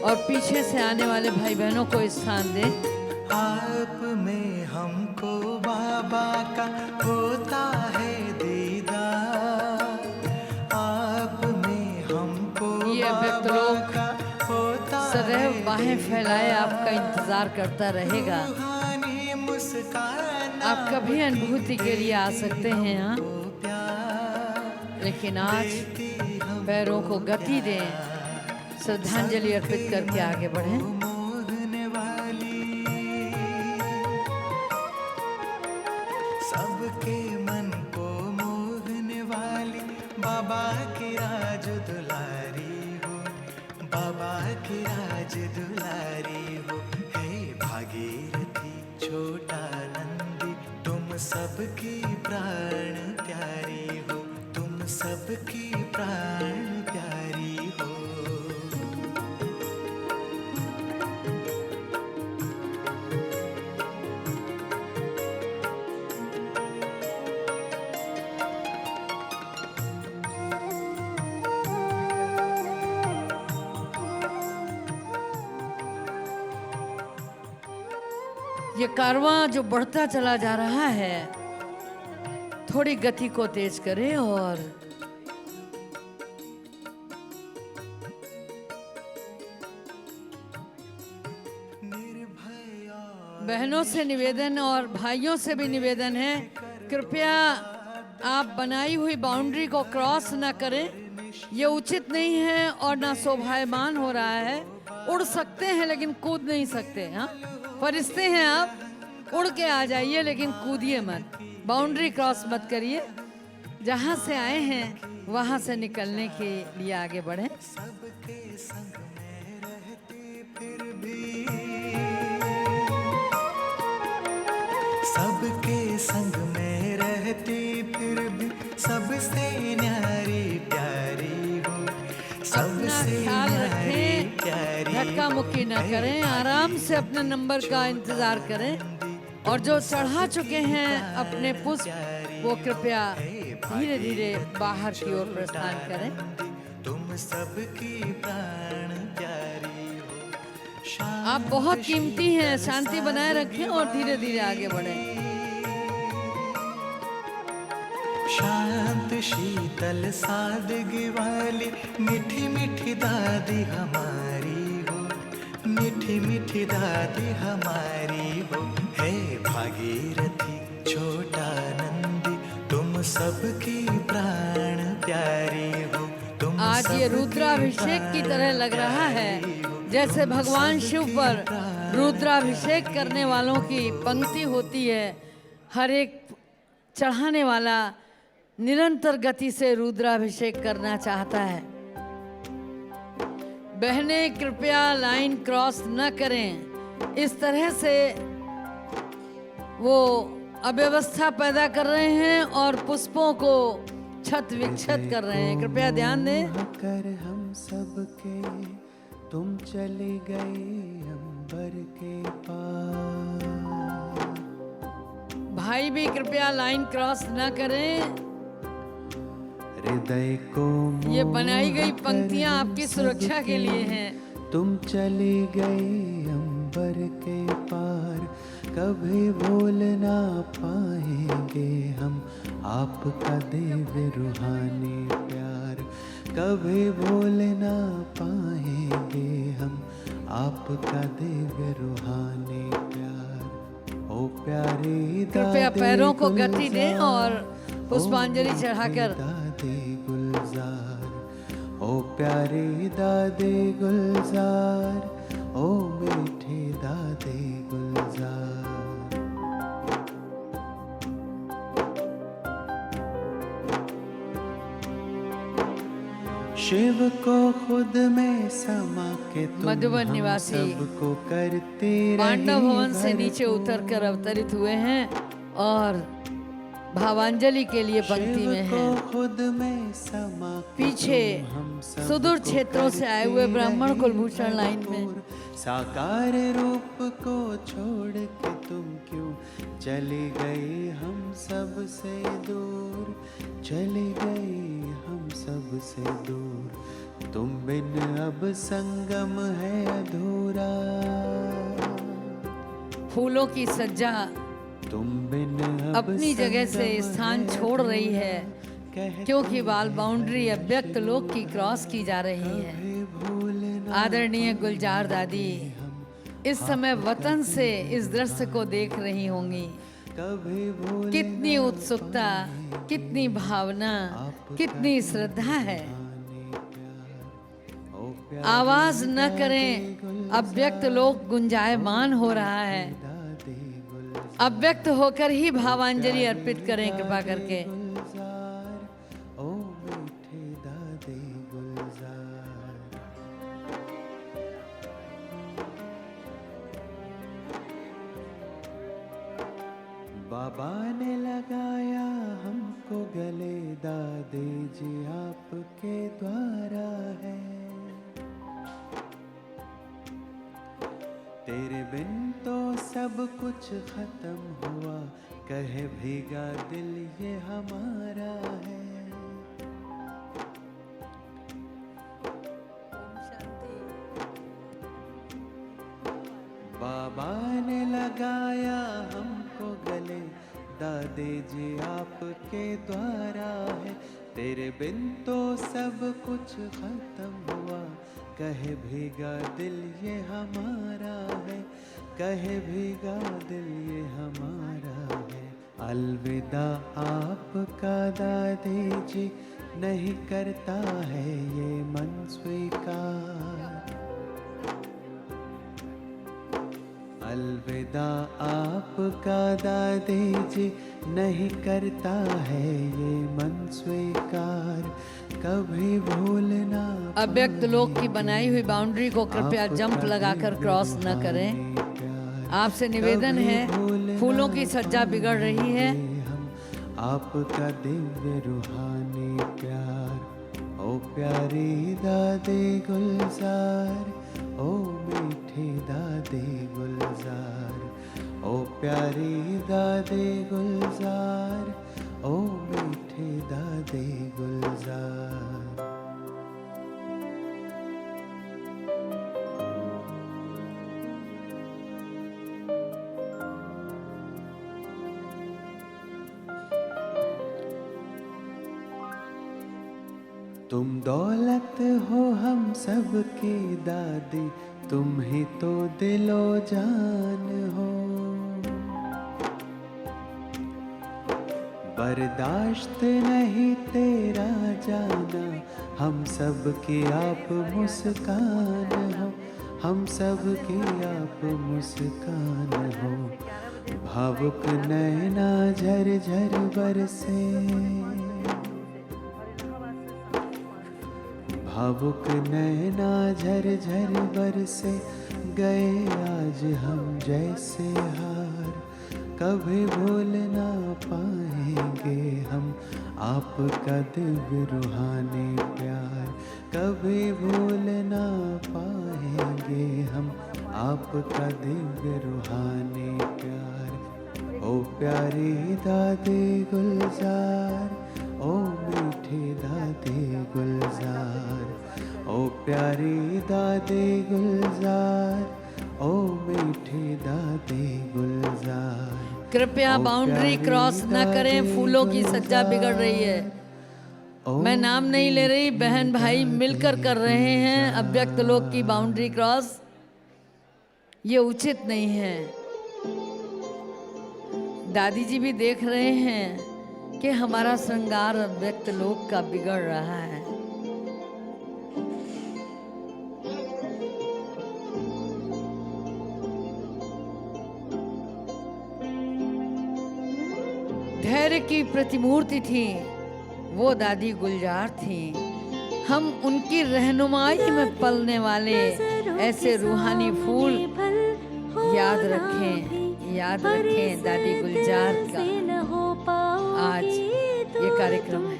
और पीछे से आने वाले भाई बहनों को स्थान दें। आप में हमको बाबा का होता है दीदार। आप में हमको ये अव्यक्त बाबा लोक का होता सदैव है बाहें फैलाए आपका इंतजार करता रहेगा। रूहानी मुस्कान आप कभी अनुभूति के लिए आ सकते हैं यहाँ, प्यार लेकिन आज पैरों को गति दें, श्रद्धांजलि अर्पित करके आगे बढ़ें। मोहने वाली सबके मन को मोहने वाली बाबा की राज दुलारी हो। बाबा की राज दुलारी हो। हे भागीरथी छोटा नंदी तुम सबकी प्राण प्यारी हो। तुम सबकी प्राण प्यारी हो। ये कारवां जो बढ़ता चला जा रहा है थोड़ी गति को तेज करें और बहनों से निवेदन और भाइयों से भी निवेदन है, कृपया आप बनाई हुई बाउंड्री को क्रॉस ना करें। ये उचित नहीं है और ना शोभायमान हो रहा है। उड़ सकते हैं लेकिन कूद नहीं सकते। हाँ, फरिश्ते हैं आप, उड़ के आ जाइए लेकिन कूदिए मत, बाउंड्री क्रॉस मत करिए। जहाँ से आए हैं वहाँ से निकलने के लिए आगे बढ़ें। सबके संग में रहती फिर भी सबके संग सबसे न्यारी प्यारी हो, अपना सबसे ख्याल न्यारी रखें, प्यारी धक्का मुक्की न करें, आराम से अपने नंबर का इंतजार करें। और जो चढ़ा चुके हैं अपने पुष्प वो कृपया धीरे धीरे बाहर की ओर प्रस्थान करें। तुम सबकी प्राण प्यारी हो। आप बहुत कीमती हैं, शांति बनाए रखें और धीरे धीरे आगे बढ़ें। शांत शीतल सादगी वाली मीठी मीठी दादी हमारी हो, मीठी मीठी दादी हमारी हो। हे भागीरथी छोटा नंदी, तुम सबकी प्राण प्यारी हो। तुम आज ये रुद्राभिषेक की तरह लग रहा है, जैसे भगवान शिव पर रुद्राभिषेक करने वालों की पंक्ति होती है। हर एक चढ़ाने वाला निरंतर गति से रुद्राभिषेक करना चाहता है। बहनें कृपया लाइन क्रॉस न करें। इस तरह से वो अव्यवस्था पैदा कर रहे हैं और पुष्पों को छत विक्षत कर रहे हैं। कृपया ध्यान दें। कर हम सबके तुम चले गए अंबर के पार। भाई भी कृपया लाइन क्रॉस न करें। हृदय को ये बनाई गई मोह पंक्तियां कर आपकी हम सुरक्षा के लिए हैं। तुम चले गए अंबर के पार, कभी भूल ना पाएंगे हम आपका दिव्य रूहानी प्यार। कभी भूल ना पाएंगे हम आपका दिव्य रूहानी प्यार। ओ प्यारे कृपया दादे पैरों को गति दें गुलजार, और पुष्पांजलि ओ चढ़ाकर दादे गुलजार, ओ प्यारे दादे गुलजार, ओ मीठे दादे गुलजार। शिव को खुद में समा के तुम मधुबन हम निवासी सबको करते पांडव रहे भवन से नीचे उतरकर अवतरित हुए हैं और भावांजलि के लिए पंक्ति में शिव को हैं। खुद में समा के पीछे तुम हम सबको सुदूर क्षेत्रों से आए हुए करते ब्राह्मण रहे कुलभूषण लाइन में। भरपूर। साकार रूप को छोड़ के तुम क्यों चले गए हम सब से दूर, चले गए हम सब से दूर। तुम बिन अब संगम है अधूरा, फूलों की सज्जा तुम बिन अब अपनी जगह से संगम स्थान है छोड़ रही है, कहते क्योंकि बाल बाउंड्री अव्यक्त लोक की क्रॉस की जा रही है। भूलना आदरणीय गुलजार दादी इस समय वतन से इस दृश्य को देख रही होंगी। कभी भूल कितनी उत्सुकता, कितनी भावना, कितनी श्रद्धा है। आवाज न करें, अव्यक्त लोक गुंजायमान हो रहा है। अव्यक्त होकर ही भावांजलि अर्पित करें कृपा करके। गुलजार, ओ मीठे दादे गुलजार। बाबा ने लगाया हमको गले, दादे जी आपके द्वारा है। तेरे बिन तो सब कुछ खत्म हुआ, कहे भीगा दिल ये हमारा है। बाबा ने लगाया हमको गले, दादे जी आपके द्वारा है। तेरे बिन तो सब कुछ खत्म हुआ, कहे भीगा दिल ये हमारा है, कहे भीगा दिल ये हमारा है। अलविदा आपका दादी जी, नहीं करता है ये मन स्वीकार। अलविदा आपका दादी जी, नहीं करता है ये मन स्वीकार। कभी भूलना अव्यक्त लोक की बनाई हुई बाउंड्री को कृपया जंप लगाकर क्रॉस न करें। आपसे निवेदन है, फूलों की सज्जा बिगड़ रही है, आपका दिव्य रूहानी प्यार। ओ प्यारी दादे गुलजार, ओ मीठे दादे गुलजार, ओ प्यारी दादे गुलजार, ओ मीठे दादे गुलजार। तुम दौलत हो हम सब के दादी, तुम ही तो दिलो जान हो। बर्दाश्त नहीं तेरा जाना, हम सब की आप मुस्कान हो, हम सब की आप मुस्कान हो। भावुक नैना झर झर बरसे, भावुक नैना झर झर बरसे, गए आज हम जैसे हार। कभी भूल ना पाएंगे हम आपका दिव्य रूहानी प्यार। कभी भूल ना पाएंगे हम आपका दिव्य रूहानी प्यार। ओ प्यारी दादे गुलजार, ओ मीठे दादे गुलजार, ओ प्यारी दादे गुलजार, ओ मीठे दादे गुलजार। कृपया बाउंड्री क्रॉस न करें, फूलों की सज्जा बिगड़ रही है। मैं नाम नहीं ले रही, बहन भाई मिलकर कर रहे हैं अव्यक्त लोक की बाउंड्री क्रॉस। ये उचित नहीं है। दादी जी भी देख रहे हैं कि हमारा श्रृंगार अव्यक्त लोक का बिगड़ रहा है। धैर्य की प्रतिमूर्ति थी वो दादी गुलजार थी। हम उनकी रहनुमाई में पलने वाले ऐसे रूहानी फूल याद रखें दादी गुलजार का आज ये कार्यक्रम है।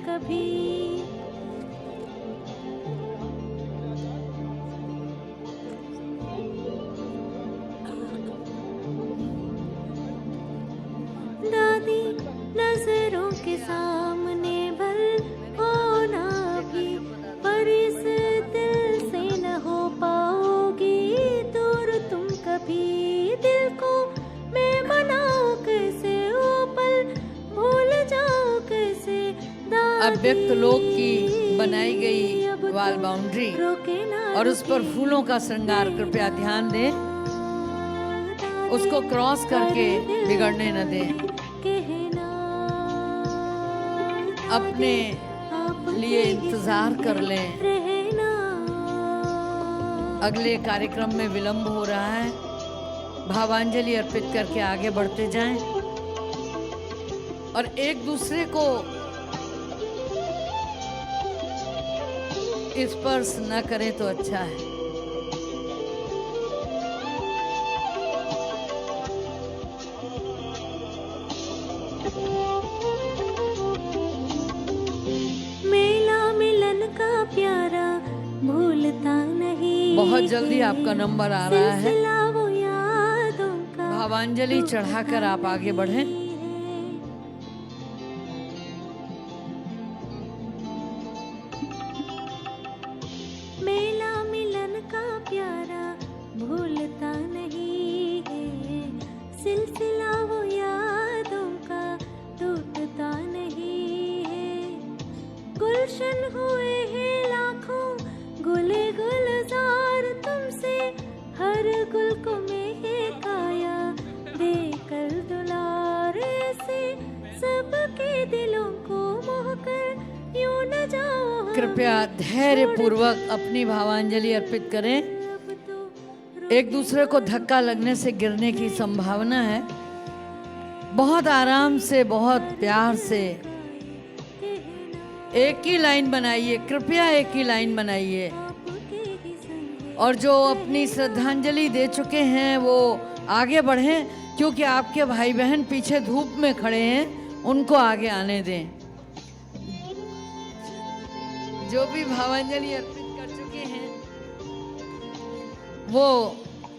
दादी नजरों के सामने भल होना भी, पर इस दिल से न हो पाओगी दूर तुम कभी। दिल को मैं मनाऊं कैसे, ओ पल भूल जाऊं कैसे। अव्यक्त लोक की बनाई गई वाल बाउंड्री और उस पर फूलों का श्रृंगार, कृपया ध्यान दें, उसको क्रॉस करके बिगड़ने न दें। अपने लिए इंतजार कर लें। अगले कार्यक्रम में विलंब हो रहा है। भावांजलि अर्पित करके आगे बढ़ते जाएं और एक दूसरे को स्पर्श न करें तो अच्छा है। बहुत जल्दी आपका नंबर आ रहा है। भावांजलि चढ़ाकर आप आगे बढ़ें। मेला मिलन का प्यारा भूलता नहीं है, सिलसिला वो यादों का टूटता नहीं है। गुलशन हुए हैं लाखों गुले गुलजार तुमसे, हर गुल को महकाया देकर दुलारे से। सबके दिलों को मोहकर यूं न जाओ। कृपया धैर्य पूर्वक अपनी भावांजलि अर्पित करें। एक दूसरे को धक्का लगने से गिरने की संभावना है। बहुत आराम से, बहुत प्यार से एक ही लाइन बनाइए, कृपया एक ही लाइन बनाइए। और जो अपनी श्रद्धांजलि दे चुके हैं वो आगे बढ़ें, क्योंकि आपके भाई बहन पीछे धूप में खड़े हैं, उनको आगे आने दें। जो भी भावांजलि अर्पित कर चुके हैं वो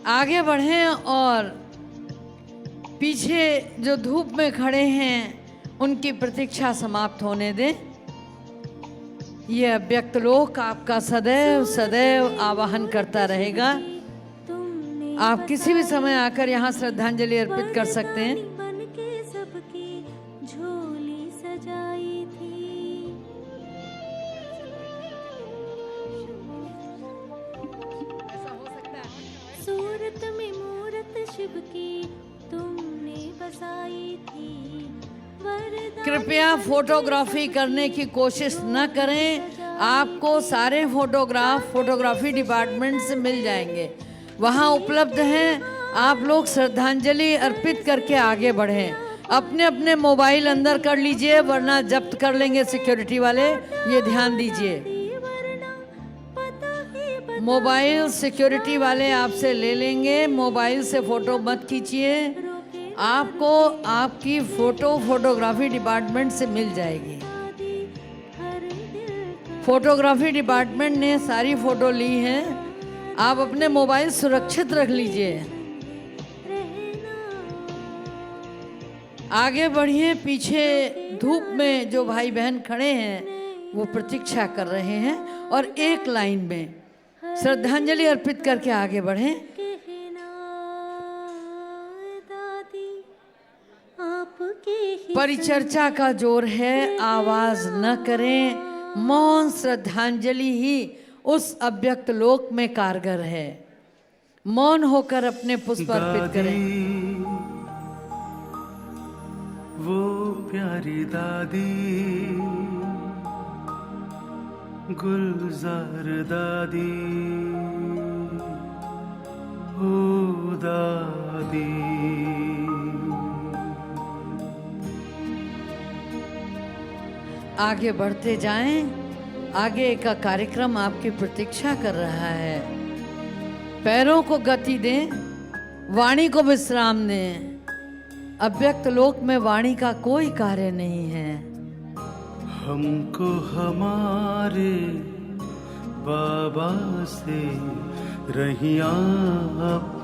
आगे बढ़ें और पीछे जो धूप में खड़े हैं उनकी प्रतीक्षा समाप्त होने दें। ये अव्यक्त लोक आपका सदैव सदैव आवाहन करता रहेगा। आप किसी भी समय आकर यहाँ श्रद्धांजलि अर्पित कर सकते हैं। बन के सबकी झोली सजाई थी। सूरत में मूरत शिव की तुमने बसाई थी। वरदान कृपया फोटोग्राफी करने की कोशिश न करें। आपको सारे फोटोग्राफ फोटोग्राफी डिपार्टमेंट से मिल जाएंगे, वहाँ उपलब्ध हैं। आप लोग श्रद्धांजलि अर्पित करके आगे बढ़ें। अपने अपने मोबाइल अंदर कर लीजिए वरना जब्त कर लेंगे सिक्योरिटी वाले, ये ध्यान दीजिए। वरना पता ही मोबाइल सिक्योरिटी वाले आपसे ले लेंगे। मोबाइल से फोटो मत खींचिए, आपको आपकी फोटो फोटोग्राफी डिपार्टमेंट से मिल जाएगी। हर दिल फोटोग्राफी डिपार्टमेंट ने सारी फोटो ली है। आप अपने मोबाइल सुरक्षित रख लीजिए। आगे बढ़िए। पीछे धूप में जो भाई बहन खड़े हैं वो प्रतीक्षा कर रहे हैं और एक लाइन में श्रद्धांजलि अर्पित करके आगे बढ़ें। कहना दादी आपके ही परिचर्चा का जोर है, आवाज न करें। मौन श्रद्धांजलि ही उस अव्यक्त लोक में कारगर है। मौन होकर अपने पुष्प अर्पित करें। दादी, वो प्यारी दादी, गुलजार दादी, ओ दादी। आगे बढ़ते जाएं। आगे का कार्यक्रम आपकी प्रतीक्षा कर रहा है। पैरों को गति दें, वाणी को विश्राम दें। अव्यक्त लोक में वाणी का कोई कार्य नहीं है। हमको हमारे बाबा से रहिया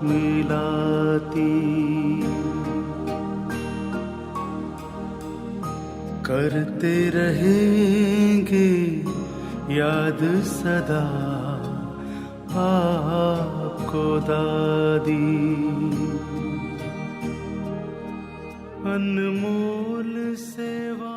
मिलाती, करते रहेंगे याद सदा आपको दादी। अनमोल सेवा